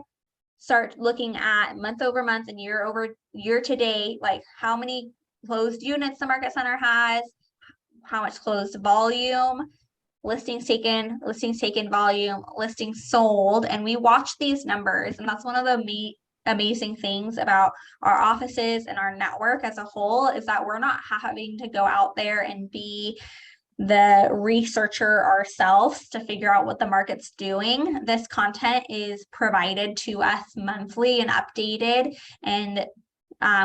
start looking at month over month and year over year to date, like how many closed units the market center has, how much closed volume, listings taken volume, listings sold. And we watch these numbers. And that's one of the amazing things about our offices and our network as a whole, is that we're not having to go out there and be the researcher ourselves to figure out what the market's doing. This content is provided to us monthly and updated. And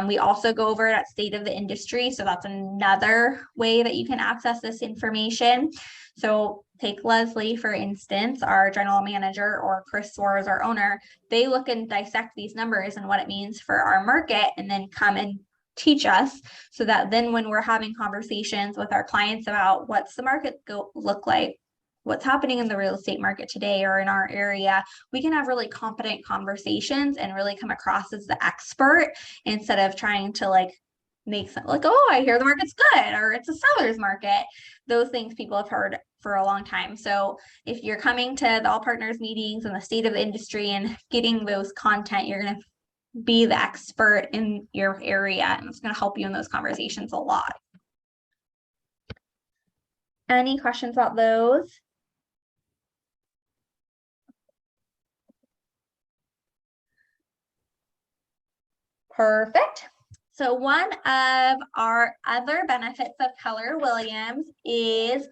we also go over it at State of the Industry. So that's another way that you can access this information. So take Leslie, for instance, our general manager, or Chris Suarez, our owner. They look and dissect these numbers and what it means for our market, and then come and teach us, so that then when we're having conversations with our clients about what's the market look like, what's happening in the real estate market today or in our area, we can have really competent conversations and really come across as the expert, instead of trying to like make some like, oh, I hear the market's good, or it's a seller's market. Those things people have heard for a long time. So if you're coming to the all partners meetings and the State of the Industry and getting those content, you're going to be the expert in your area, and it's going to help you in those conversations a lot. Any questions about those? Perfect. So one of our other benefits of Keller Williams is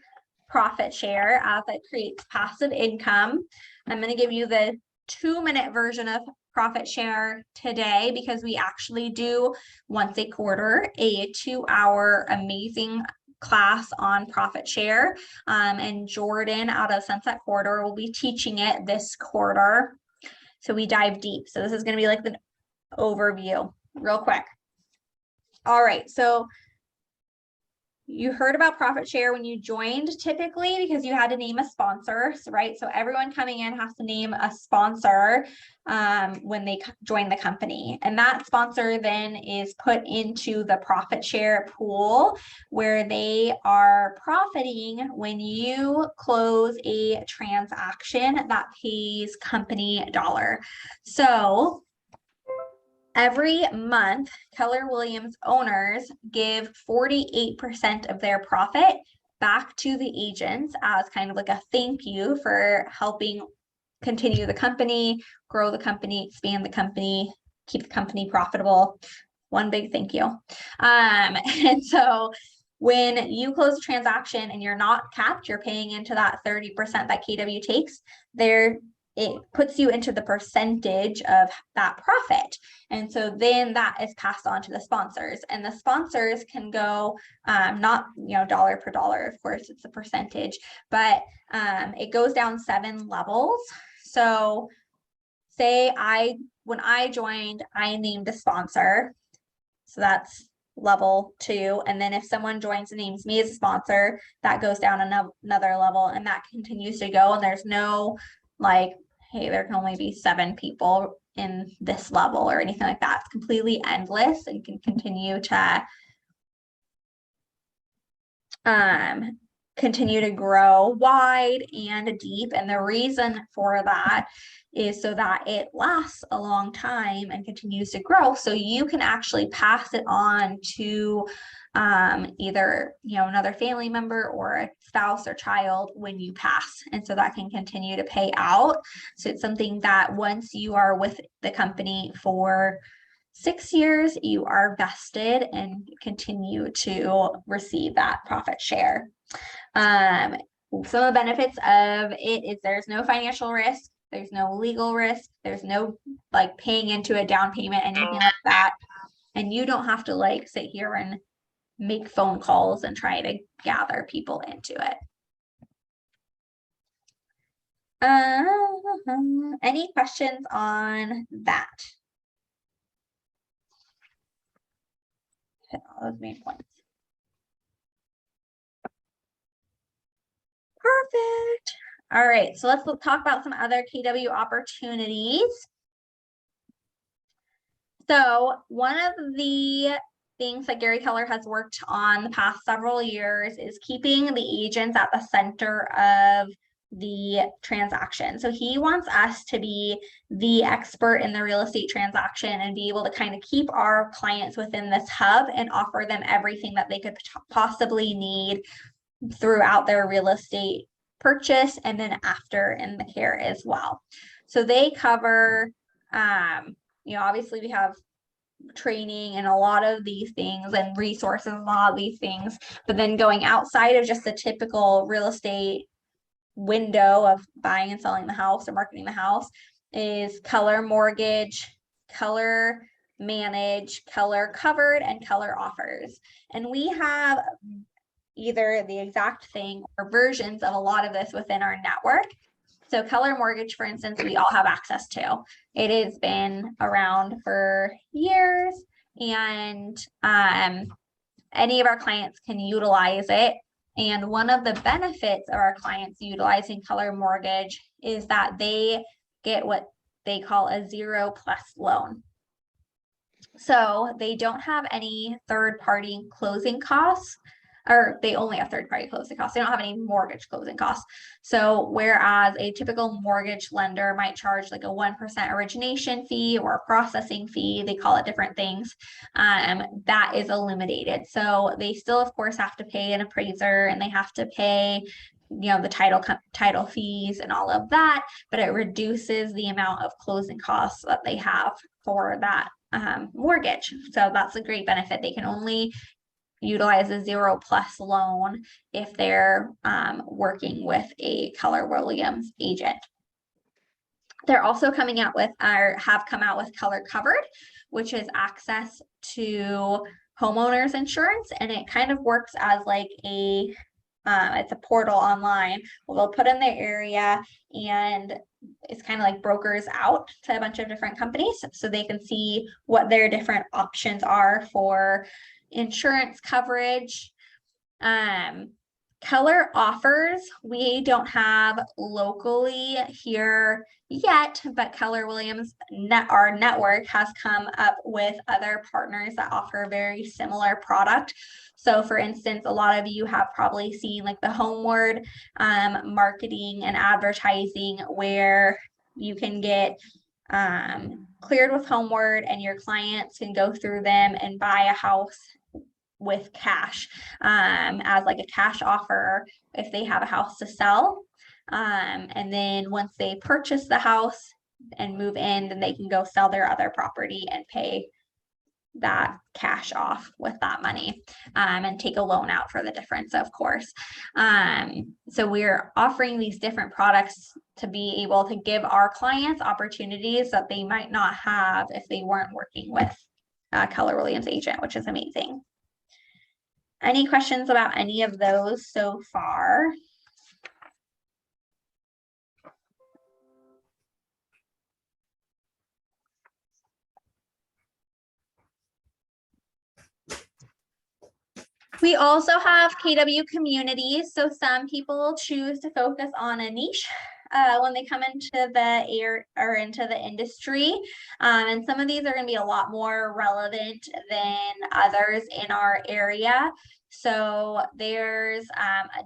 profit share, as it creates passive income. I'm going to give you the 2-minute version of profit share today, because we actually do once a quarter a 2-hour amazing class on profit share, and Jordan out of Sunset Corridor will be teaching it this quarter. So we dive deep. So this is going to be like the overview real quick. All right, so you heard about profit share when you joined, typically because you had to name a sponsor, right? So everyone coming in has to name a sponsor when they join the company. And that sponsor then is put into the profit share pool, where they are profiting when you close a transaction that pays company dollar. So every month, Keller Williams owners give 48% of their profit back to the agents as kind of like a thank you for helping continue the company, grow the company, expand the company, keep the company profitable. One big thank you. And so when you close a transaction and you're not capped, you're paying into that 30% that KW takes, it puts you into the percentage of that profit. And so then that is passed on to the sponsors, and the sponsors can go not, dollar per dollar, of course, it's a percentage, but it goes down 7 levels. So say when I joined, I named a sponsor. So that's level 2. And then if someone joins and names me as a sponsor, that goes down another level, and that continues to go. And there's no like, hey, there can only be 7 people in this level or anything like that. It's completely endless and can continue to grow wide and deep. And the reason for that is so that it lasts a long time and continues to grow, so you can actually pass it on to either another family member or a spouse or child when you pass, and so that can continue to pay out. So it's something that once you are with the company for 6 years, you are vested and continue to receive that profit share. Some of the benefits of it is there's no financial risk, there's no legal risk, there's no like paying into a down payment, anything like that, and you don't have to like sit here and make phone calls and try to gather people into it. Any questions on that? hit all those main points. Perfect. All right, so let's talk about some other KW opportunities. So one of the things that Gary Keller has worked on the past several years is keeping the agents at the center of the transaction. So he wants us to be the expert in the real estate transaction and be able to kind of keep our clients within this hub and offer them everything that they could possibly need throughout their real estate purchase and then after in the care as well. So they cover, obviously we have training and a lot of these things and resources, a lot of these things, but then going outside of just the typical real estate window of buying and selling the house or marketing the house is Keller Mortgage, Keller Manage, Keller Covered, and Keller Offers. And we have either the exact thing or versions of a lot of this within our network. So Keller Mortgage, for instance, we all have access to. It has been around for years, and any of our clients can utilize it. And one of the benefits of our clients utilizing Keller Mortgage is that they get what they call a 0+ loan. So they don't have any third-party closing costs, or they only have third-party closing costs. They don't have any mortgage closing costs. So whereas a typical mortgage lender might charge like a 1% origination fee or a processing fee, they call it different things, that is eliminated. So they still, of course, have to pay an appraiser and they have to pay the title fees and all of that, but it reduces the amount of closing costs that they have for that mortgage. So that's a great benefit. They can only utilize a 0+ loan if they're working with a Keller Williams agent. They're also coming out with, or have come out with, Keller Covered, which is access to homeowners insurance, and it kind of works as like a it's a portal online. Well, they'll put in their area and it's kind of like brokers out to a bunch of different companies so they can see what their different options are for insurance coverage. Keller Offers, we don't have locally here yet, but Keller Williams, our network, has come up with other partners that offer a very similar product. So for instance, a lot of you have probably seen like the Homeward marketing and advertising where you can get cleared with Homeward and your clients can go through them and buy a house with cash as like a cash offer if they have a house to sell. And then once they purchase the house and move in, then they can go sell their other property and pay that cash off with that money and take a loan out for the difference, of course. So we're offering these different products to be able to give our clients opportunities that they might not have if they weren't working with a Keller Williams agent, which is amazing. Any questions about any of those so far? We also have KW communities. So some people choose to focus on a niche when they come into the air or into the industry. And some of these are going to be a lot more relevant than others in our area. So there's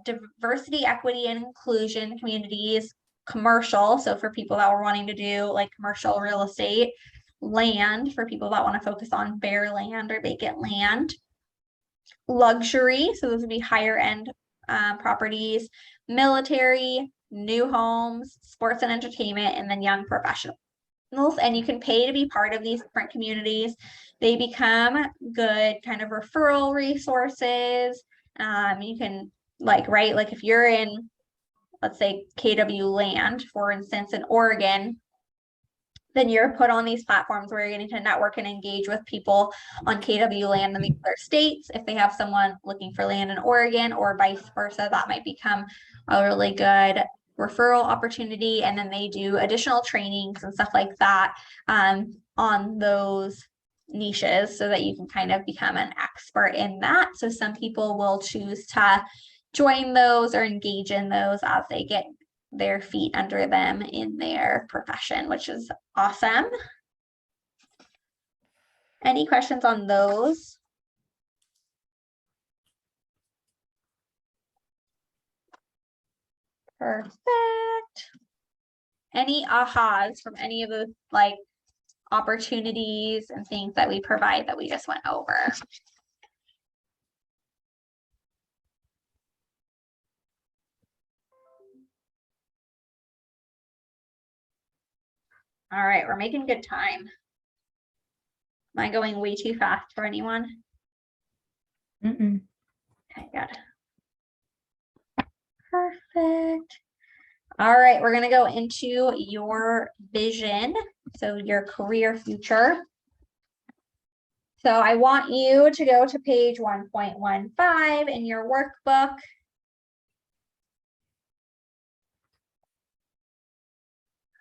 diversity, equity, and inclusion communities, commercial. So for people that were wanting to do like commercial real estate, land for people that want to focus on bare land or vacant land, luxury. So those would be higher end properties, military, new homes, sports and entertainment, and then young professionals. And you can pay to be part of these different communities. They become good kind of referral resources. You can like if you're in, let's say KW land, for instance, in Oregon, then you're put on these platforms where you're getting to network and engage with people on KW land in the other states. If they have someone looking for land in Oregon or vice versa, that might become a really good referral opportunity. And then they do additional trainings and stuff like that on those niches so that you can kind of become an expert in that. So some people will choose to join those or engage in those as they get their feet under them in their profession, which is awesome. Any questions on those? Perfect. Any ahas from any of the like opportunities and things that we provide that we just went over? All right, we're making good time. Am I going way too fast for anyone? Mm-mm. Okay, good. Perfect. All right, we're gonna go into your vision, so your career future. So I want you to go to page 1.15 in your workbook.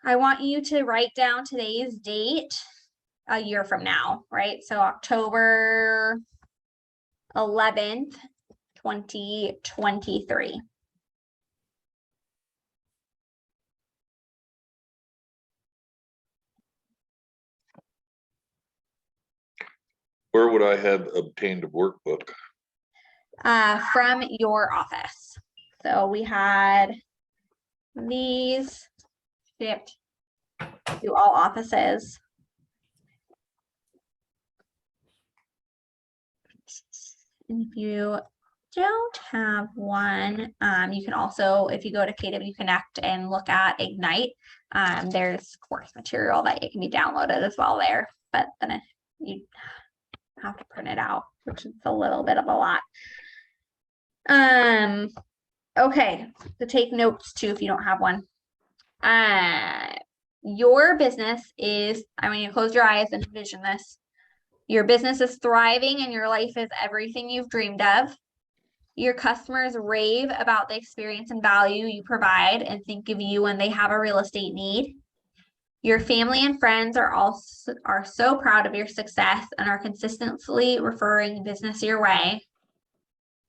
I want you to write down today's date a year from now, right? So October 11th, 2023. Where would I have obtained a workbook? From your office. So we had these shipped to all offices. And if you don't have one, you can also, if you go to KW Connect and look at Ignite, there's course material that it can be downloaded as well there, but then you have to print it out, which is a little bit of a lot. Okay, so take notes too if you don't have one. Your business is, I want you to close your eyes and envision this. Your business is thriving and your life is everything you've dreamed of. Your customers rave about the experience and value you provide and think of you when they have a real estate need. Your family and friends are so proud of your success and are consistently referring business your way.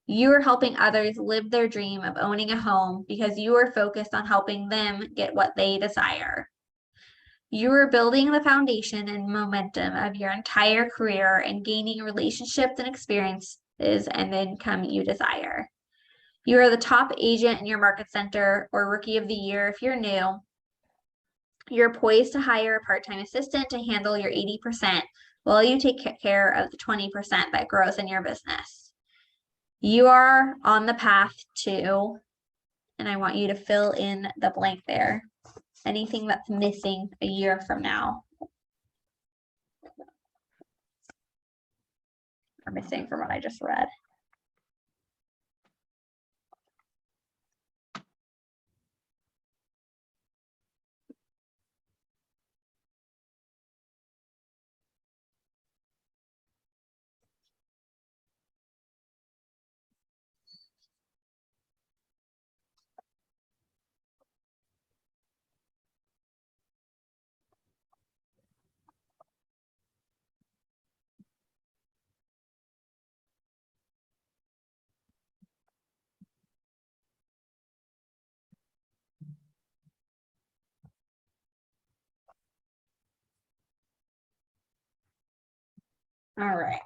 You are helping others live their dream of owning a home because you are focused on helping them get what they desire. You are building the foundation and momentum of your entire career and gaining relationships and experiences and the income you desire. You are the top agent in your market center or rookie of the year if you're new. You're poised to hire a part-time assistant to handle your 80% while you take care of the 20% that grows in your business. You are on the path to, and I want you to fill in the blank there. Anything that's missing a year from now. Or missing from what I just read. All right.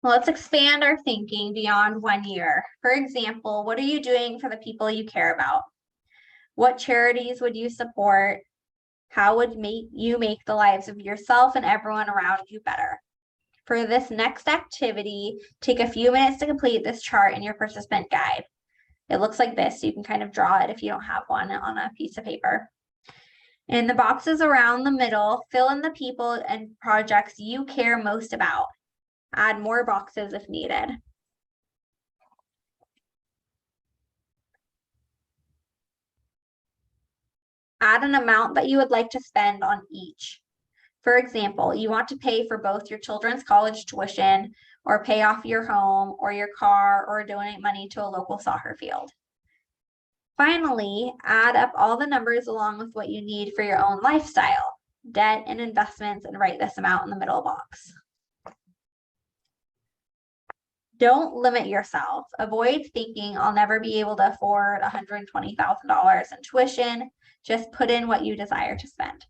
Let's expand our thinking beyond 1 year. For example, what are you doing for the people you care about? What charities would you support? How would you make the lives of yourself and everyone around you better? For this next activity, take a few minutes to complete this chart in your participant guide. It looks like this. You can kind of draw it if you don't have one on a piece of paper. In the boxes around the middle, fill in the people and projects you care most about. Add more boxes if needed. Add an amount that you would like to spend on each. For example, you want to pay for both your children's college tuition or pay off your home or your car or donate money to a local soccer field. Finally, add up all the numbers along with what you need for your own lifestyle, debt and investments, and write this amount in the middle box. Don't limit yourself. Avoid thinking I'll never be able to afford $120,000 in tuition. Just put in what you desire to spend.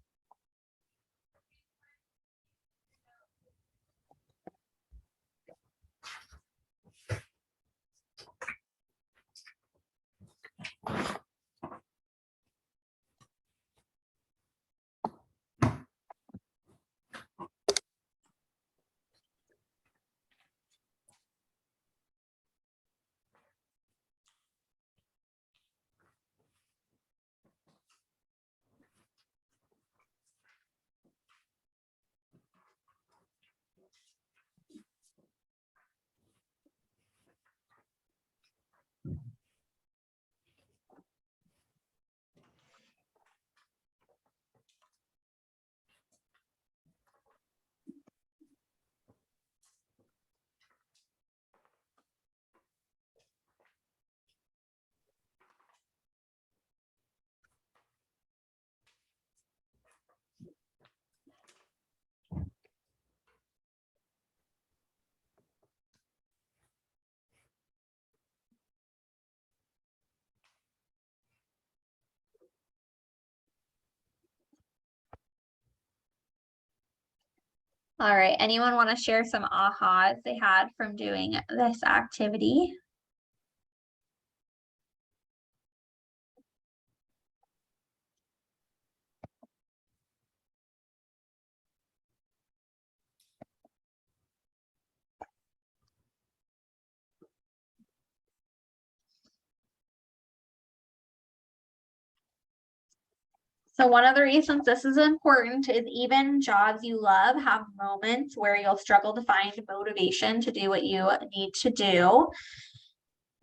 All right, anyone want to share some ahas they had from doing this activity? So one of the reasons this is important is even jobs you love have moments where you'll struggle to find motivation to do what you need to do.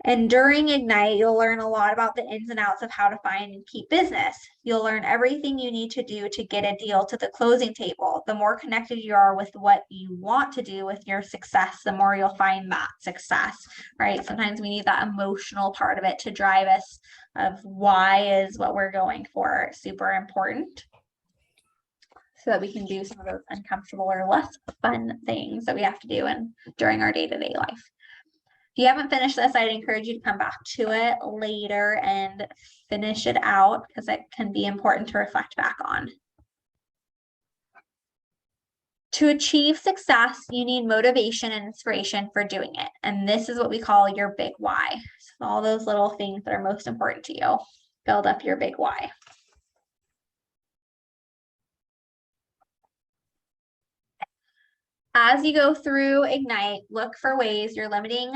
And during Ignite, you'll learn a lot about the ins and outs of how to find and keep business. You'll learn everything you need to do to get a deal to the closing table. The more connected you are with what you want to do with your success, the more you'll find that success, right? Sometimes we need that emotional part of it to drive us of why is what we're going for super important, so that we can do some of those uncomfortable or less fun things that we have to do during our day-to-day life. If you haven't finished this, I'd encourage you to come back to it later and finish it out, because it can be important to reflect back on. To achieve success, you need motivation and inspiration for doing it. And this is what we call your big why. So all those little things that are most important to you, build up your big why. As you go through Ignite, look for ways you're limiting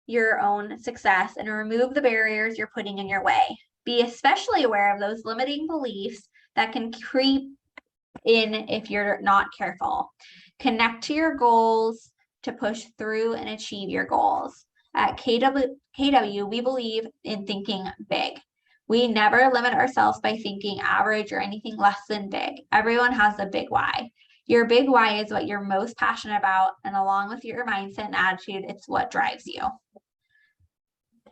your own success and remove the barriers you're putting in your way. Be especially aware of those limiting beliefs that can creep in if you're not careful. Connect to your goals to push through and achieve your goals. At KW, we believe in thinking big. We never limit ourselves by thinking average or anything less than big. Everyone has a big why. Your big why is what you're most passionate about, and along with your mindset and attitude, it's what drives you.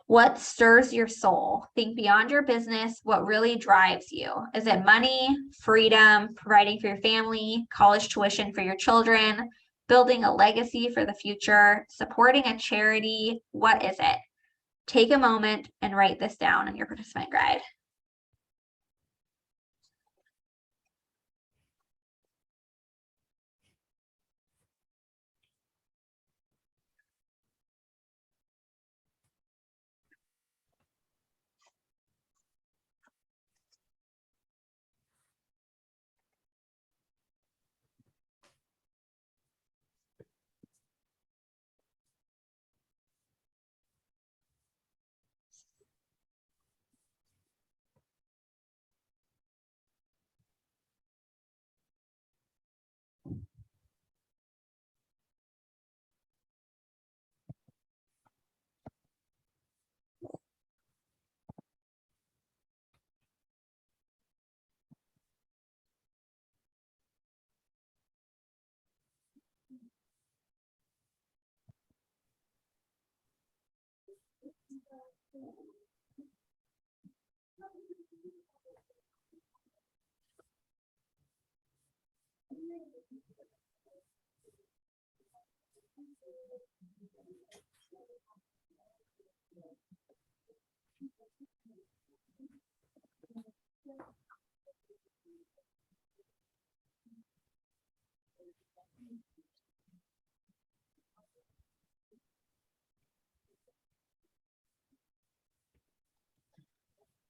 What stirs your soul? Think beyond your business. What really drives you? Is it money, freedom, providing for your family, college tuition for your children, building a legacy for the future, supporting a charity? What is it? Take a moment and write this down in your participant guide.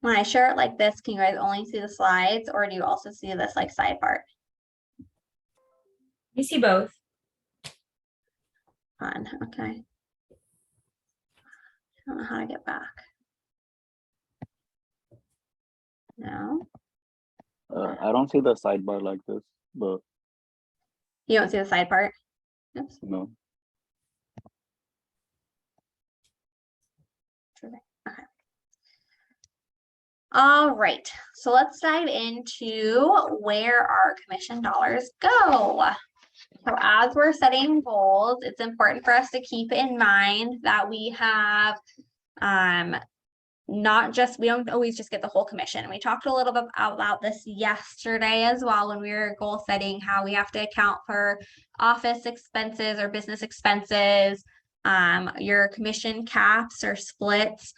When I share it like this, can you guys only see the slides or do you also see this like side part? You see both. On, okay. I don't know how to get back. No, I don't see the sidebar like this, but you don't see the side part? Oops. no. Okay. All right, so let's dive into where our commission dollars go. So as we're setting goals, it's important for us to keep in mind that we have not just, we don't always just get the whole commission. We talked a little bit about this yesterday as well when we were goal setting, how we have to account for office expenses or business expenses, your commission caps or splits.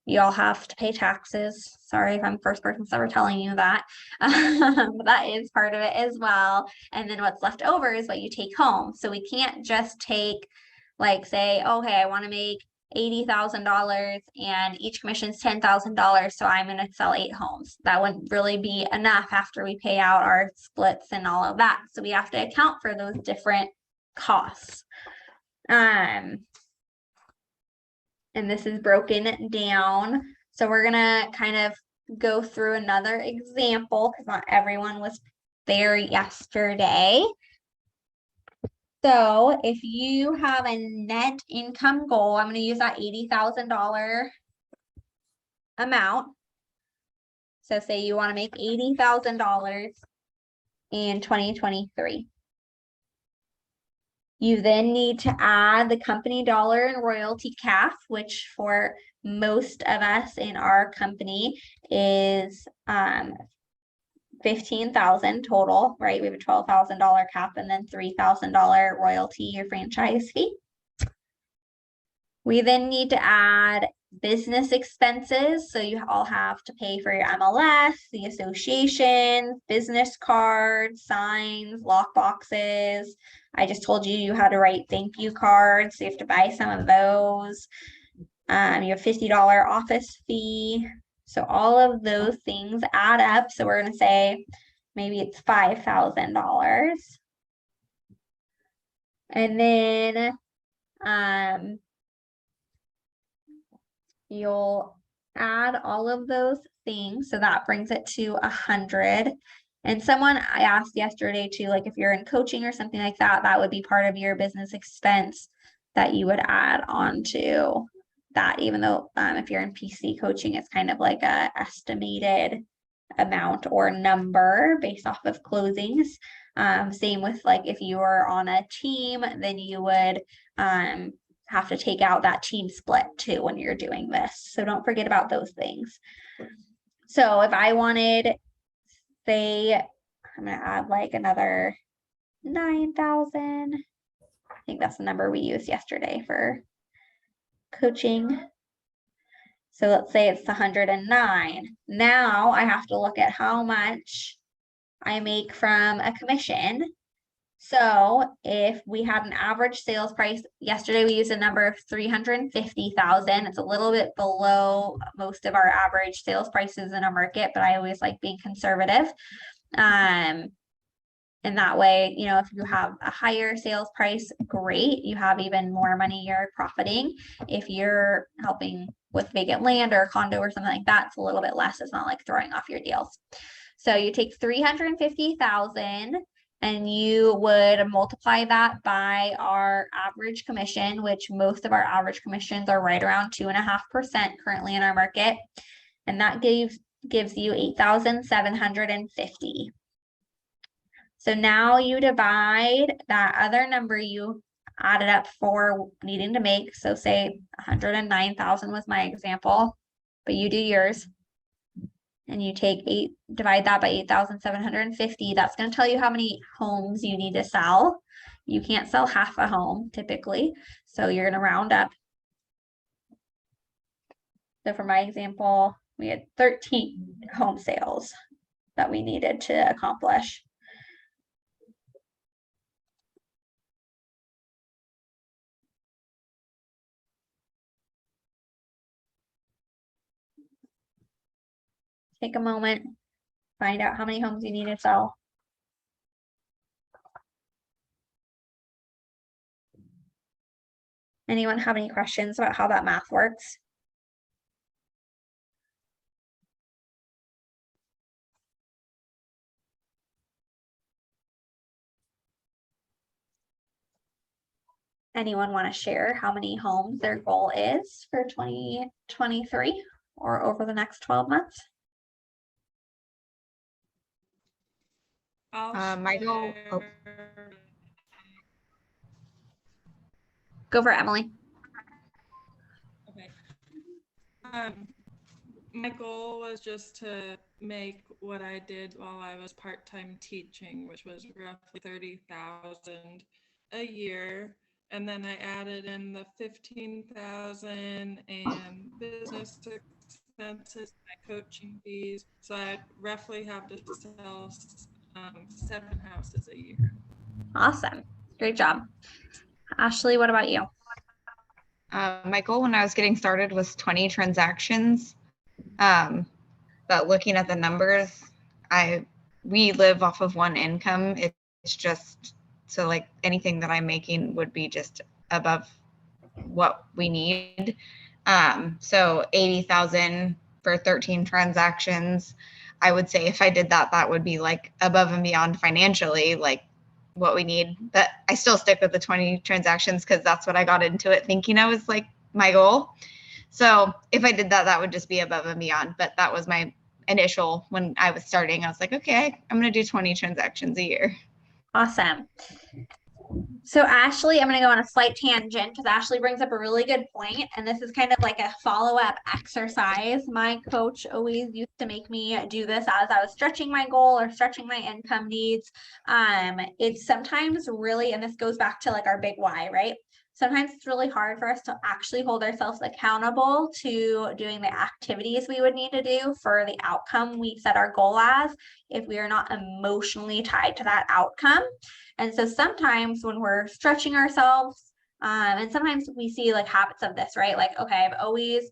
You all have to pay taxes. Sorry if I'm the first person ever telling you that. But that is part of it as well. And then what's left over is what you take home. So we can't just take, like, say, okay, I want to make $80,000 and each commission is $10,000. So I'm going to sell 8 homes. That wouldn't really be enough after we pay out our splits and all of that. So we have to account for those different costs. And this is broken down. So we're gonna kind of go through another example because not everyone was there yesterday. So if you have a net income goal, I'm gonna use that $80,000 amount. So say you want to make $80,000 in 2023. You then need to add the company dollar and royalty cap, which for most of us in our company is $15,000 total, right? We have a $12,000 cap and then $3,000 royalty or franchise fee. We then need to add business expenses. So you all have to pay for your MLS, the association, business cards, signs, lock boxes. I just told you you had to write thank you cards. So you have to buy some of those. You have $50 office fee. So all of those things add up. So we're going to say maybe it's $5,000. And then you'll add all of those things. So that brings it to 100. And someone I asked yesterday too, like if you're in coaching or something like that, that would be part of your business expense that you would add on to that, even though if you're in PC coaching, it's kind of like a estimated amount or number based off of closings. Same with like if you were on a team, then you would have to take out that team split too when you're doing this. So don't forget about those things. So if I wanted, say, I'm going to add like another 9,000. I think that's the number we used yesterday for coaching. So let's say it's 109. Now I have to look at how much I make from a commission. So if we had an average sales price, yesterday we used a number of 350,000. It's a little bit below most of our average sales prices in our market, but I always like being conservative. And that way, you know, if you have a higher sales price, great, you have even more money you're profiting. If you're helping with vacant land or a condo or something like that, it's a little bit less. It's not like throwing off your deals. So you take 350,000 and you would multiply that by our average commission, which most of our average commissions are right around 2.5% currently in our market. And that gives you 8,750. So now you divide that other number you added up for needing to make. So say 109,000 was my example, but you do yours. And you take divide that by 8,750. That's going to tell you how many homes you need to sell. You can't sell half a home typically. So you're going to round up. So for my example, we had 13 home sales that we needed to accomplish. Take a moment, find out how many homes you need to sell. Anyone have any questions about how that math works? Anyone want to share how many homes their goal is for 2023 or over the next 12 months? My goal. Oh. Go for it, Emily. Okay. My goal was just to make what I did while I was part-time teaching, which was roughly 30,000 a year. And then I added in the 15,000 and business expenses, my coaching fees. So I roughly have to sell 7 houses a year. Awesome. Great job. Ashley, what about you? My goal when I was getting started was 20 transactions. But looking at the numbers, we live off of one income. It's just, so like anything that I'm making would be just above what we need. So 80,000 for 13 transactions. I would say if I did that, that would be like above and beyond financially, like what we need. But I still stick with the 20 transactions because that's what I got into it thinking I was like my goal. So if I did that, that would just be above and beyond. But that was my initial when I was starting. I was like, okay, I'm going to do 20 transactions a year. Awesome. So Ashley, I'm going to go on a slight tangent because Ashley brings up a really good point, and this is kind of like a follow-up exercise. My coach always used to make me do this as I was stretching my goal or stretching my income needs. It's sometimes really, and this goes back to like our big why, right? Sometimes it's really hard for us to actually hold ourselves accountable to doing the activities we would need to do for the outcome we set our goal as if we are not emotionally tied to that outcome. And so sometimes when we're stretching ourselves, and sometimes we see like habits of this, right? Like, okay, I've always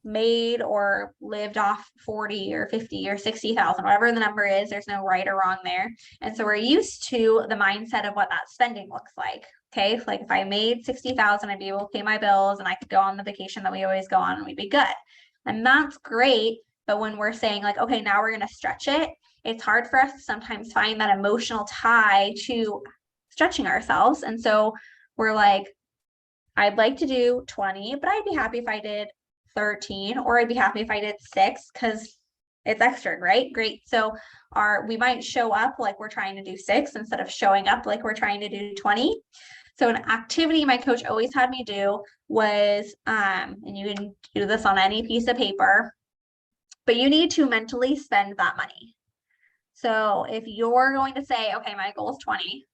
made or lived off 40 or 50 or 60,000, whatever the number is, there's no right or wrong there. And so we're used to the mindset of what that spending looks like. Okay, like if I made 60,000, I'd be able to pay my bills and I could go on the vacation that we always go on and we'd be good. And that's great. But when we're saying like, okay, now we're going to stretch it, it's hard for us to sometimes find that emotional tie to stretching ourselves. And so we're like, I'd like to do 20, but I'd be happy if I did 13, or I'd be happy if I did 6 because it's extra, right? Great. So we might show up like we're trying to do 6 instead of showing up like we're trying to do 20. So an activity my coach always had me do was, and you can do this on any piece of paper, but you need to mentally spend that money. So if you're going to say, okay, my goal is 20,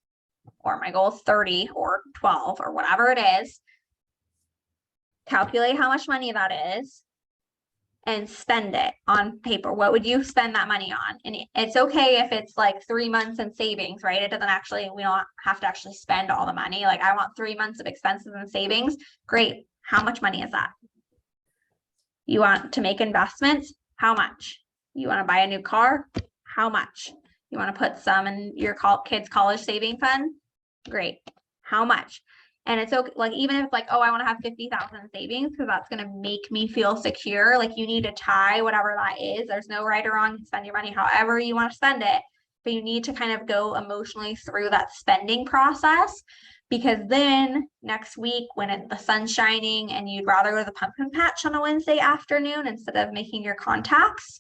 or my goal is 30 or 12 or whatever it is, calculate how much money that is and spend it on paper. What would you spend that money on? And it's okay if it's like 3 months in savings, right? It doesn't actually, we don't have to actually spend all the money. Like I want 3 months of expenses and savings. Great. How much money is that? You want to make investments? How much? You want to buy a new car? How much? You want to put some in your kids' college saving fund? Great. How much? And it's okay, like even if it's like, oh, I want to have 50,000 in savings because that's going to make me feel secure. Like you need to tie whatever that is. There's no right or wrong. Spend your money however you want to spend it, but you need to kind of go emotionally through that spending process, because then next week when the sun's shining and you'd rather go to the pumpkin patch on a Wednesday afternoon instead of making your contacts,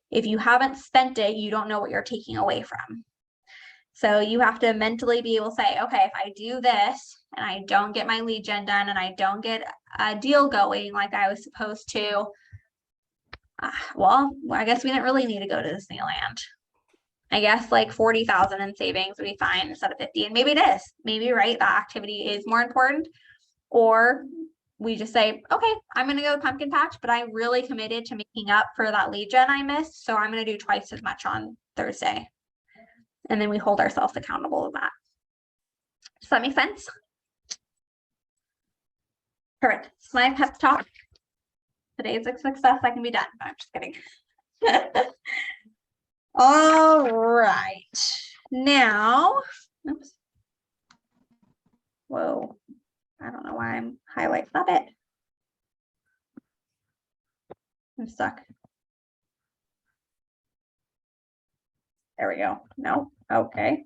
if you haven't spent it, you don't know what you're taking away from. So you have to mentally be able to say, okay, if I do this and I don't get my lead gen done and I don't get a deal going like I was supposed to, well, I guess we didn't really need to go to Disneyland. I guess like 40,000 in savings would be fine instead of 50. And maybe it is. Maybe, right, that activity is more important. Or we just say, okay, I'm going to go pumpkin patch, but I really committed to making up for that lead gen I missed. So I'm going to do twice as much on Thursday. And then we hold ourselves accountable to that. Does that make sense? Perfect. It's my pep talk. Today's a success. I can be done. I'm just kidding. All right. Now, oops. Whoa. I don't know why I'm highlight. Stop it. I'm stuck. There we go. No. Okay.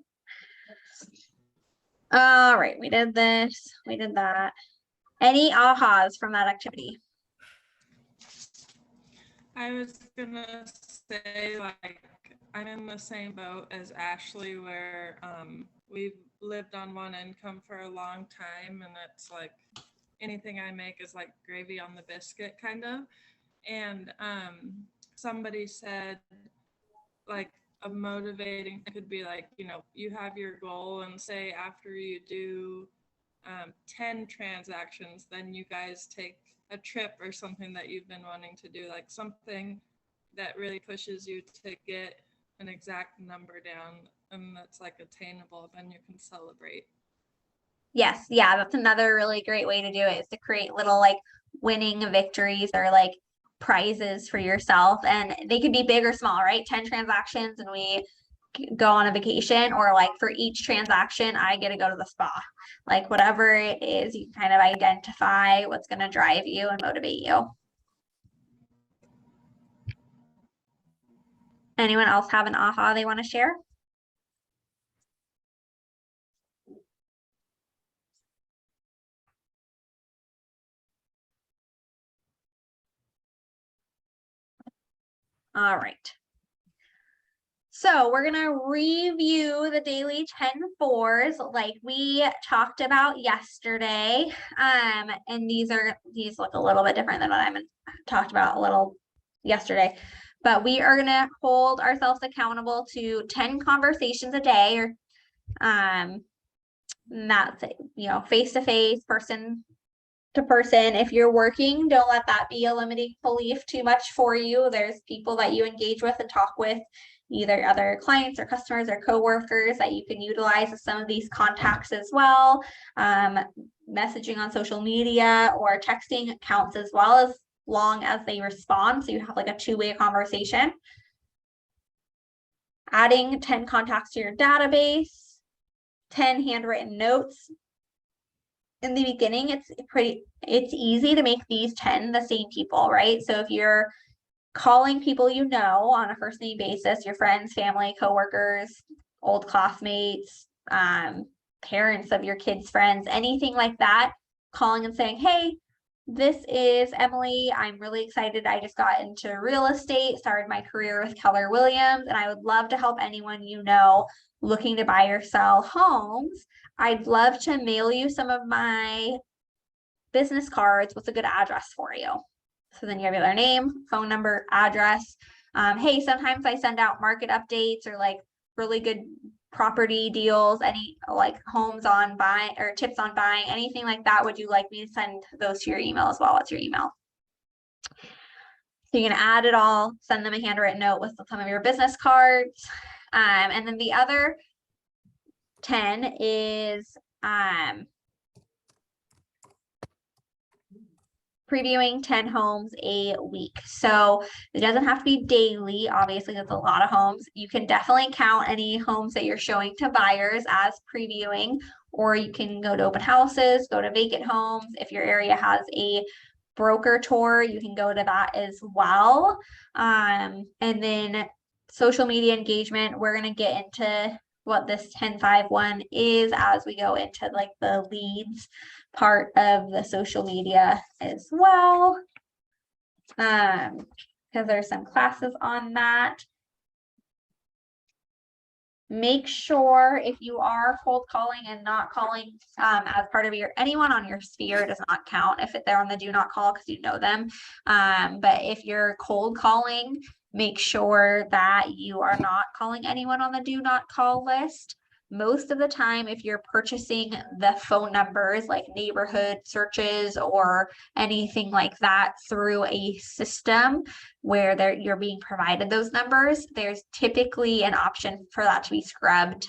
All right. We did this. We did that. Any ahas from that activity? I was gonna say, like, I'm in the same boat as Ashley where we've lived on one income for a long time, and it's like anything I make is like gravy on the biscuit kind of. And somebody said, like, a motivating could be like, you know, you have your goal and say after you do 10 transactions, then you guys take a trip or something that you've been wanting to do, like something that really pushes you to get an exact number down and that's like attainable, then you can celebrate. Yes, yeah, that's another really great way to do it, is to create little like winning victories or like prizes for yourself. And they could be big or small, right? 10 transactions and we go on a vacation, or like for each transaction, I get to go to the spa. Like whatever it is, you kind of identify what's going to drive you and motivate you. Anyone else have an aha they want to share? All right. So we're going to review the daily 10-4s like we talked about yesterday. And these look a little bit different than what I talked about a little yesterday. But we are going to hold ourselves accountable to 10 conversations a day, or that's, you know, face-to-face, person to person. If you're working, don't let that be a limiting belief too much for you. There's people that you engage with and talk with, either other clients or customers or coworkers, that you can utilize as some of these contacts as well. Messaging on social media or texting counts as well, as long as they respond. So you have like a two-way conversation. Adding 10 contacts to your database, 10 handwritten notes. In the beginning, it's easy to make these 10 the same people, right? So if you're calling people you know on a first name basis, your friends, family, coworkers, old classmates, parents of your kids' friends, anything like that, calling and saying, hey, this is Emily. I'm really excited. I just got into real estate, started my career with Keller Williams, and I would love to help anyone you know looking to buy or sell homes. I'd love to mail you some of my business cards. What's a good address for you? So then you have your name, phone number, address. Hey, sometimes I send out market updates or like really good property deals, any like homes on buying or tips on buying, anything like that. Would you like me to send those to your email as well? What's your email? So you can add it all, send them a handwritten note with some of your business cards. And then the other 10 is previewing 10 homes a week. So it doesn't have to be daily. Obviously, that's a lot of homes. You can definitely count any homes that you're showing to buyers as previewing, or you can go to open houses, go to vacant homes. If your area has a broker tour, you can go to that as well. And then social media engagement, we're going to get into what this 10-5-1 is as we go into like the leads part of the social media as well. Because there's some classes on that. Make sure if you are cold calling and not calling as part of your, anyone on your sphere does not count if they're on the do not call because you know them. But if you're cold calling, make sure that you are not calling anyone on the do not call list. Most of the time, if you're purchasing the phone numbers like neighborhood searches or anything like that through a system where you're being provided those numbers, there's typically an option for that to be scrubbed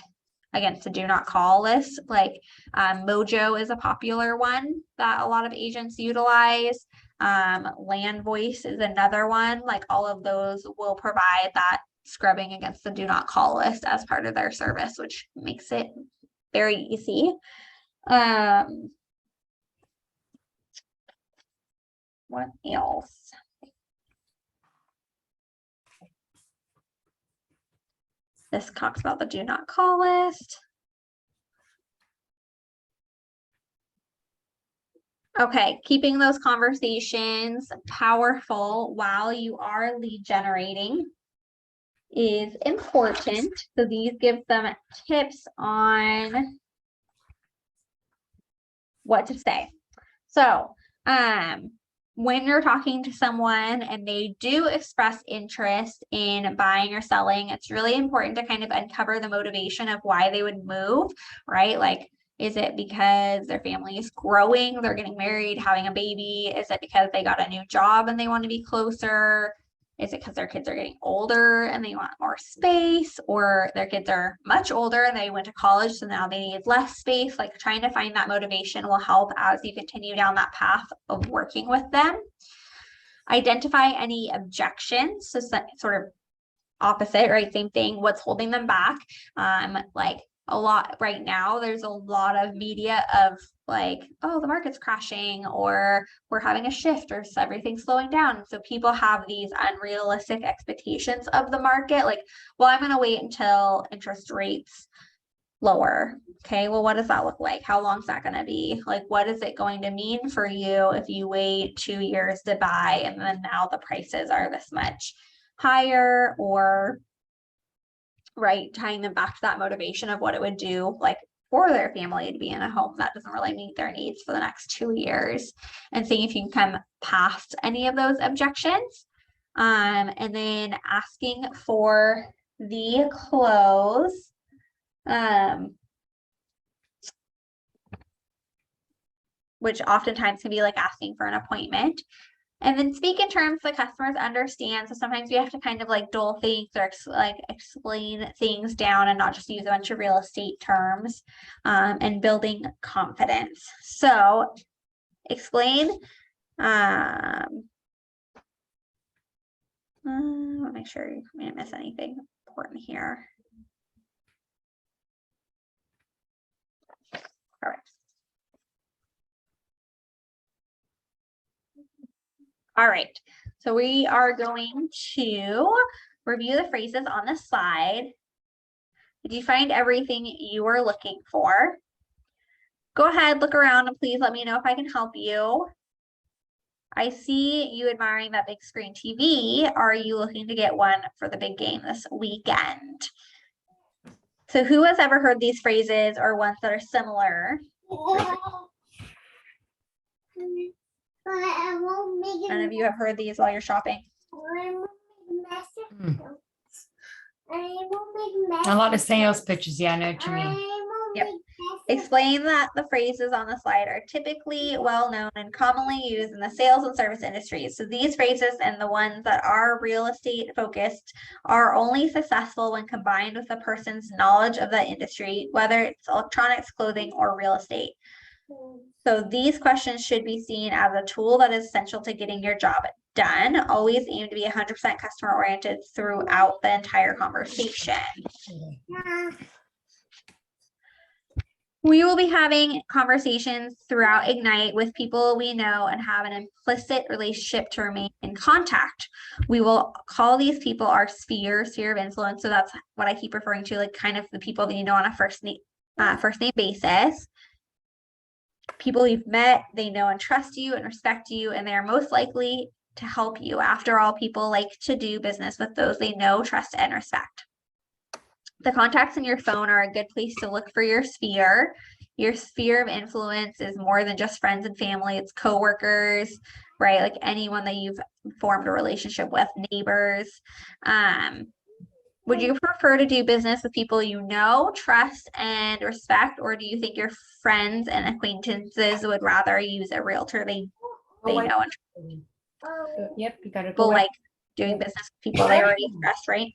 against the do not call list. Like Mojo is a popular one that a lot of agents utilize. Land Voice is another one. Like all of those will provide that scrubbing against the do not call list as part of their service, which makes it very easy. What else? This talks about the do not call list. Okay, keeping those conversations powerful while you are lead generating is important. So these give some tips on what to say. So when you're talking to someone and they do express interest in buying or selling, it's really important to kind of uncover the motivation of why they would move, right? Like, is it because their family is growing, they're getting married, having a baby? Is it because they got a new job and they want to be closer? Is it because their kids are getting older and they want more space, or their kids are much older and they went to college, so now they need less space? Like, trying to find that motivation will help as you continue down that path of working with them. Identify any objections, so sort of opposite, right? Same thing. What's holding them back? Like a lot right now, there's a lot of media of like, oh, the market's crashing, or we're having a shift, or everything's slowing down. So people have these unrealistic expectations of the market. Like, well, I'm going to wait until interest rates lower. Okay, well, what does that look like? How long is that going to be? Like, what is it going to mean for you if you wait 2 years to buy and then now the prices are this much higher? Or right, tying them back to that motivation of what it would do like for their family to be in a home that doesn't really meet their needs for the next 2 years, and seeing if you can come past any of those objections. And then asking for the close. Which oftentimes can be like asking for an appointment. And then speak in terms the customers understand. So sometimes we have to kind of like dull things or explain things down and not just use a bunch of real estate terms, and building confidence. So explain. I'll make sure you didn't miss anything important here. All right. All right, so we are going to review the phrases on the slide. Did you find everything you were looking for? Go ahead, look around, and please let me know if I can help you. I see you admiring that big screen TV. Are you looking to get one for the big game this weekend? So who has ever heard these phrases or ones that are similar? None of you have heard these while you're shopping? A lot of sales pitches. Yeah, I know what you mean. Yep. Explain that the phrases on the slide are typically well known and commonly used in the sales and service industries. So these phrases and the ones that are real estate focused are only successful when combined with a person's knowledge of the industry, whether it's electronics, clothing, or real estate. So these questions should be seen as a tool that is essential to getting your job done. Always aim to be 100% customer oriented throughout the entire conversation. We will be having conversations throughout Ignite with people we know and have an implicit relationship to remain in contact. We will call these people our sphere of influence. So that's what I keep referring to, like kind of the people that you know on a first name basis. People you've met, they know and trust you and respect you, and they are most likely to help you. After all, people like to do business with those they know, trust, and respect. The contacts in your phone are a good place to look for your sphere. Your sphere of influence is more than just friends and family, it's coworkers, right? Like anyone that you've formed a relationship with, neighbors. Would you prefer to do business with people you know, trust, and respect, or do you think your friends and acquaintances would rather use a realtor they know and Yep, you gotta people go. like doing business with people they already trust, right?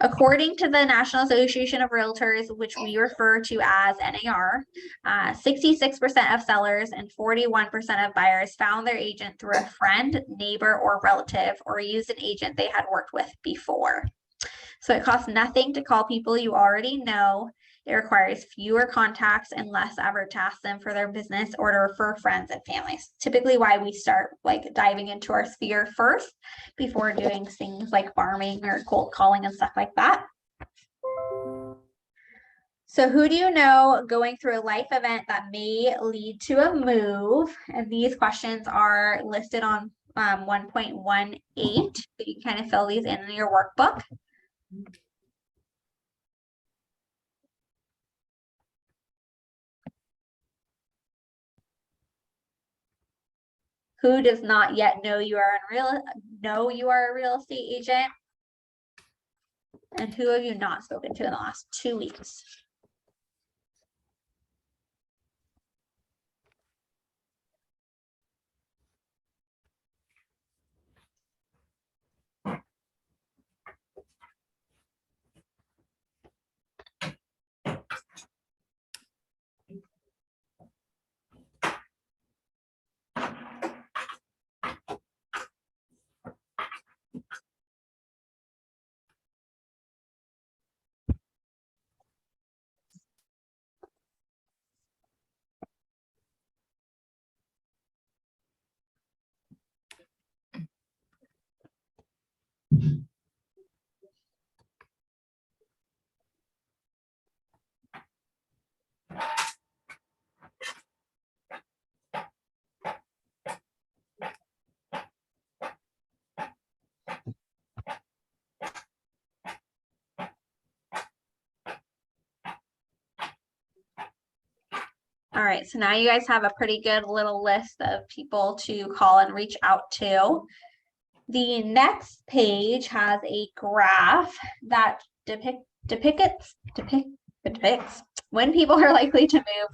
According to the National Association of Realtors, which we refer to as NAR, 66% of sellers and 41% of buyers found their agent through a friend, neighbor, or relative, or used an agent they had worked with before. So it costs nothing to call people you already know. It requires fewer contacts and less effort to ask them for their business or to refer friends and families. Typically why we start like diving into our sphere first before doing things like farming or cold calling and stuff like that. So who do you know going through a life event that may lead to a move? And these questions are listed on 1.18. So you can kind of fill these in your workbook. Who does not yet know you are a real estate agent? And who have you not spoken to in the last 2 weeks? All right, so now you guys have a pretty good little list of people to call and reach out to. The next page has a graph that depicts when people are likely to move,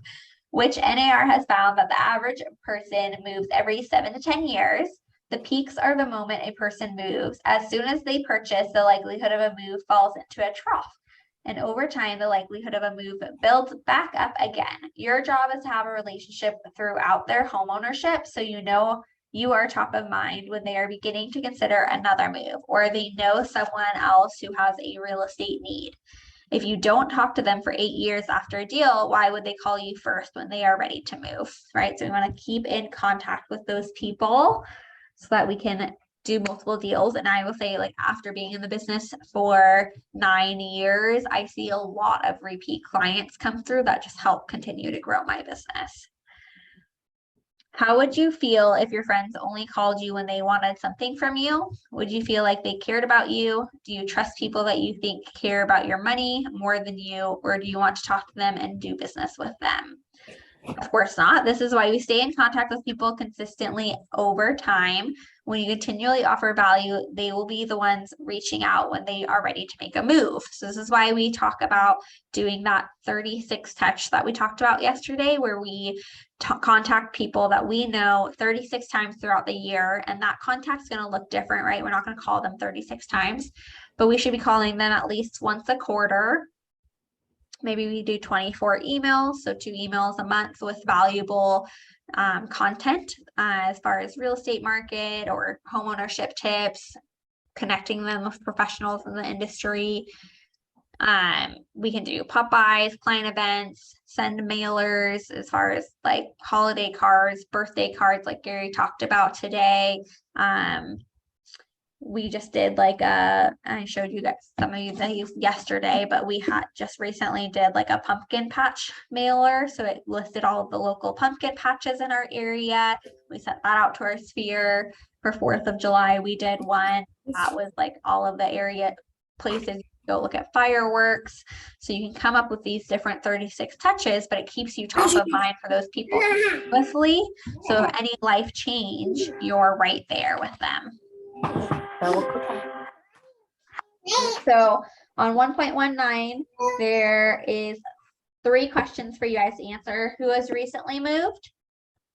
which NAR has found that the average person moves every 7 to 10 years. The peaks are the moment a person moves. As soon as they purchase, the likelihood of a move falls into a trough. And over time, the likelihood of a move builds back up again. Your job is to have a relationship throughout their home ownership, so you know you are top of mind when they are beginning to consider another move, or they know someone else who has a real estate need. If you don't talk to them for 8 years after a deal, why would they call you first when they are ready to move, right? So we want to keep in contact with those people so that we can do multiple deals. And I will say, like, after being in the business for 9 years, I see a lot of repeat clients come through that just help continue to grow my business. How would you feel if your friends only called you when they wanted something from you? Would you feel like they cared about you? Do you trust people that you think care about your money more than you, or do you want to talk to them and do business with them? Of course not. This is why we stay in contact with people consistently over time. When you continually offer value, they will be the ones reaching out when they are ready to make a move. So this is why we talk about doing that 36 touch that we talked about yesterday, where we contact people that we know 36 times throughout the year. And that contact's going to look different, right? We're not going to call them 36 times, but we should be calling them at least once a quarter. Maybe we do 24 emails, so 2 emails a month with valuable content as far as real estate market or homeownership tips, connecting them with professionals in the industry. We can do pop-bys, client events, send mailers as far as like holiday cards, birthday cards like Gary talked about today. We just did like I showed you guys, some of you that used yesterday, but we had just recently did like a pumpkin patch mailer. So it listed all of the local pumpkin patches in our area. We sent that out to our sphere. For 4th of July, we did one that was like all of the area places go look at fireworks. So you can come up with these different 36 touches, but it keeps you top of mind for those people continuously. So if any life change, you're right there with them. So on 1.19, there is 3 questions for you guys to answer. Who has recently moved?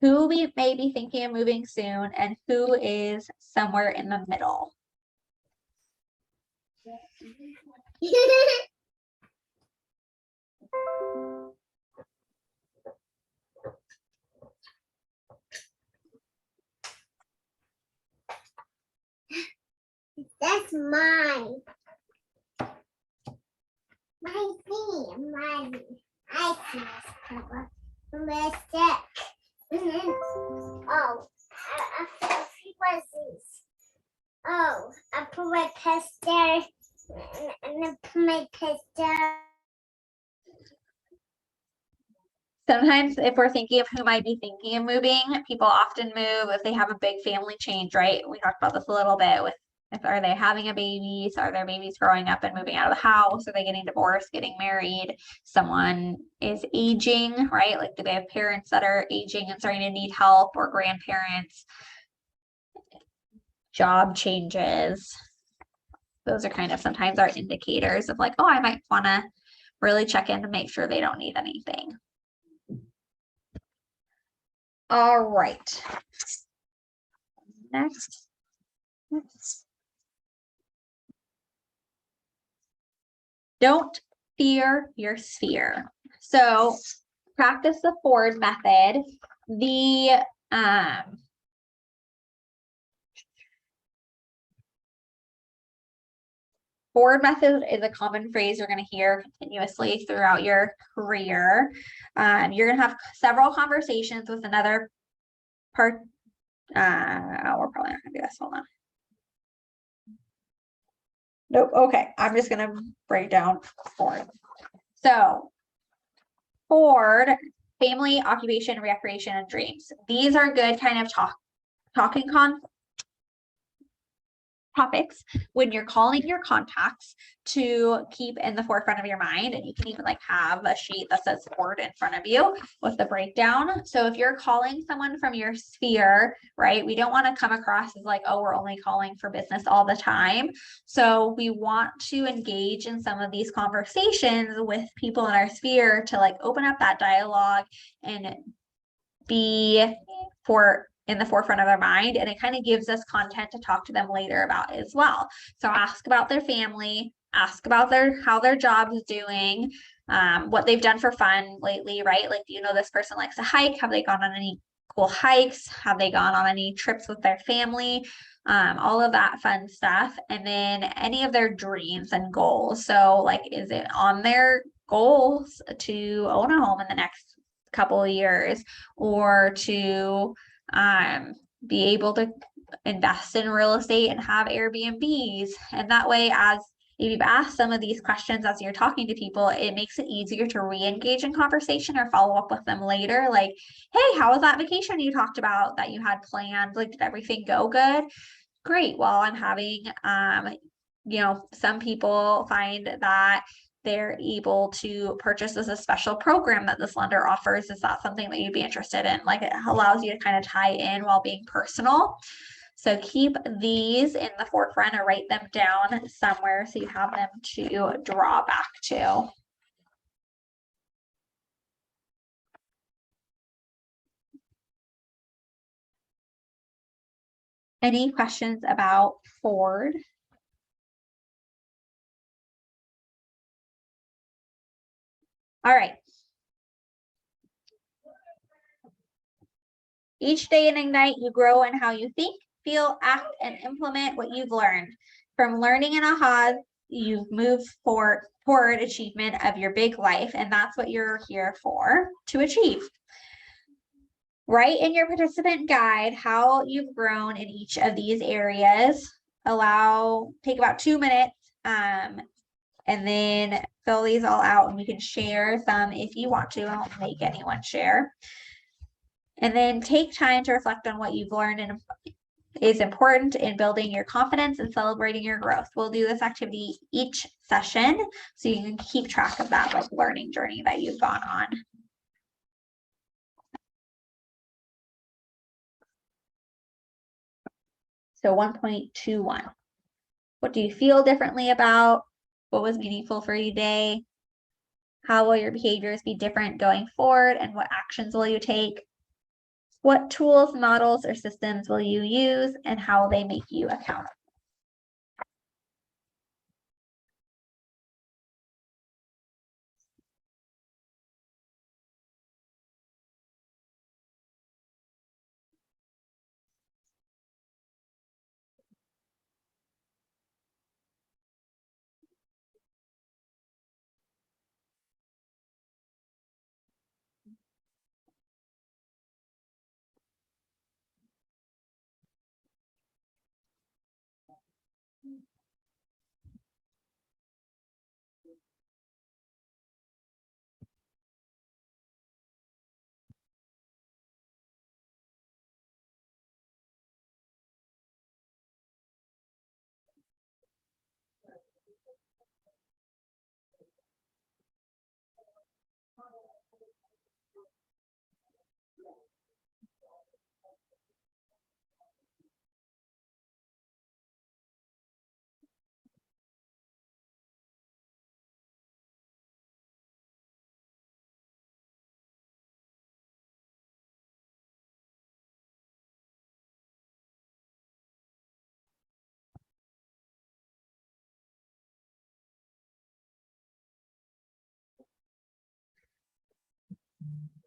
Who we may be thinking of moving soon, and who is somewhere in the middle? That's mine. My thing, mine. I see this cover. Let's check. Oh, I was these. Oh, I put my test there, and I put my test there. Sometimes if we're thinking of who might be thinking of moving, people often move if they have a big family change, right? We talked about this a little bit with if are they having a baby? So are their babies growing up and moving out of the house? Are they getting divorced, getting married? Someone is aging, right? Like do they have parents that are aging and starting to need help, or grandparents? Job changes. Those are kind of sometimes our indicators of like, oh, I might want to really check in to make sure they don't need anything. All right. Next. Don't fear your sphere. So practice the Ford method. The Ford method is a common phrase you're going to hear continuously throughout your career. You're going to have several conversations with another part. We're probably not going to do this. Hold on. Nope. Okay. I'm just going to break down Ford. So Ford, family, occupation, recreation, and dreams. These are good kind of talking topics when you're calling your contacts to keep in the forefront of your mind. And you can even like have a sheet that says Ford in front of you with the breakdown. So if you're calling someone from your sphere, right, we don't want to come across as like, oh, we're only calling for business all the time. So we want to engage in some of these conversations with people in our sphere to like open up that dialogue and be in the forefront of their mind, and it kind of gives us content to talk to them later about as well. So ask about their family, ask about how their job is doing, what they've done for fun lately, right? Like, do you know this person likes to hike? Have they gone on any cool hikes? Have they gone on any trips with their family? All of that fun stuff. And then any of their dreams and goals. So like, is it on their goals to own a home in the next couple of years, or to be able to invest in real estate and have Airbnbs? And that way, as if you've asked some of these questions as you're talking to people, it makes it easier to re-engage in conversation or follow up with them later. Like, hey, how was that vacation you talked about that you had planned? Like, did everything go good? Great. Well, I'm having, some people find that they're able to purchase as a special program that this lender offers. Is that something that you'd be interested in? Like, it allows you to kind of tie in while being personal. So keep these in the forefront or write them down somewhere so you have them to draw back to. Any questions about Ford? All right. Each day in Ignite, you grow in how you think, feel, act, and implement what you've learned. From learning and ahas, you've moved toward achievement of your big life, and that's what you're here for, to achieve. Write in your participant guide how you've grown in each of these areas. Take about 2 minutes, and then fill these all out, and you can share some if you want to. I won't make anyone share. And then take time to reflect on what you've learned is important in building your confidence and celebrating your growth. We'll do this activity each session so you can keep track of that like learning journey that you've gone on. So 1.21. What do you feel differently about? What was meaningful for you today? How will your behaviors be different going forward, and what actions will you take? What tools, models, or systems will you use, and how will they make you accountable?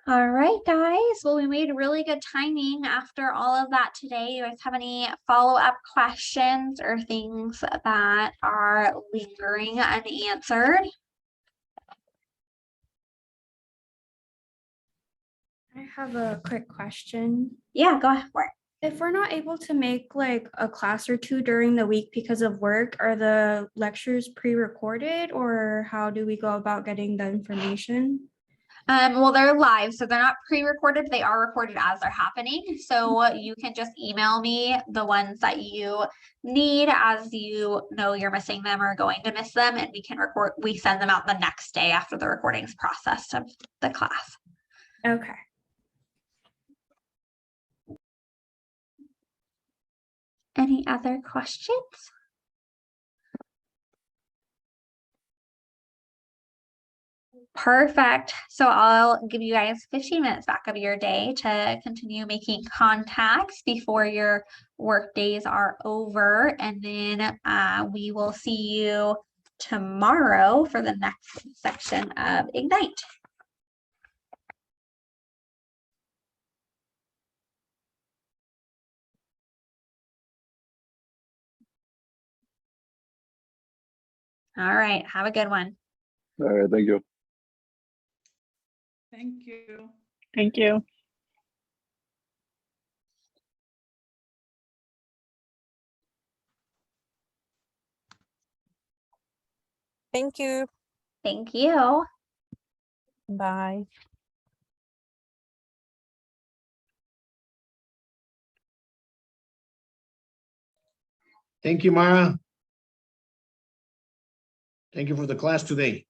All right, guys. Well, we made really good timing after all of that today. You guys have any follow-up questions or things that are lingering unanswered? I have a quick question. Yeah, go ahead for it. If we're not able to make like a class or two during the week because of work, are the lectures pre-recorded, or how do we go about getting the information? Well, they're live, so they're not pre-recorded. They are recorded as they're happening. So you can just email me the ones that you need as you know you're missing them or going to miss them, and we send them out the next day after the recording's processed of the class. Okay. Any other questions? Perfect. So I'll give you guys 15 minutes back of your day to continue making contacts before your work days are over. And then we will see you tomorrow for the next section of Ignite. All right. Have a good one. All right, thank you. Thank you. Thank you. Thank you. Thank you. Bye. Thank you, Mara. Thank you for the class today.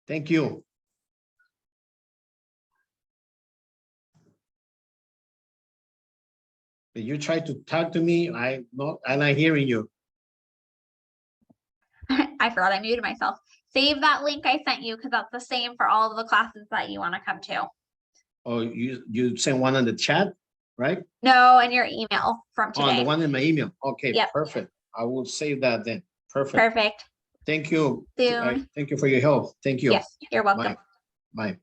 Thank you. Did you try to talk to me? I'm not hearing you. I forgot I muted myself. Save that link I sent you because that's the same for all of the classes that you want to come to. Oh, you sent one on the chat, right? No, in your email from On today. the one in my email. Okay, Yep. Perfect. I will save that then. Perfect. Perfect. Thank you. Soon. Thank you for your help. Thank you. Yes, you're welcome. Bye. Bye.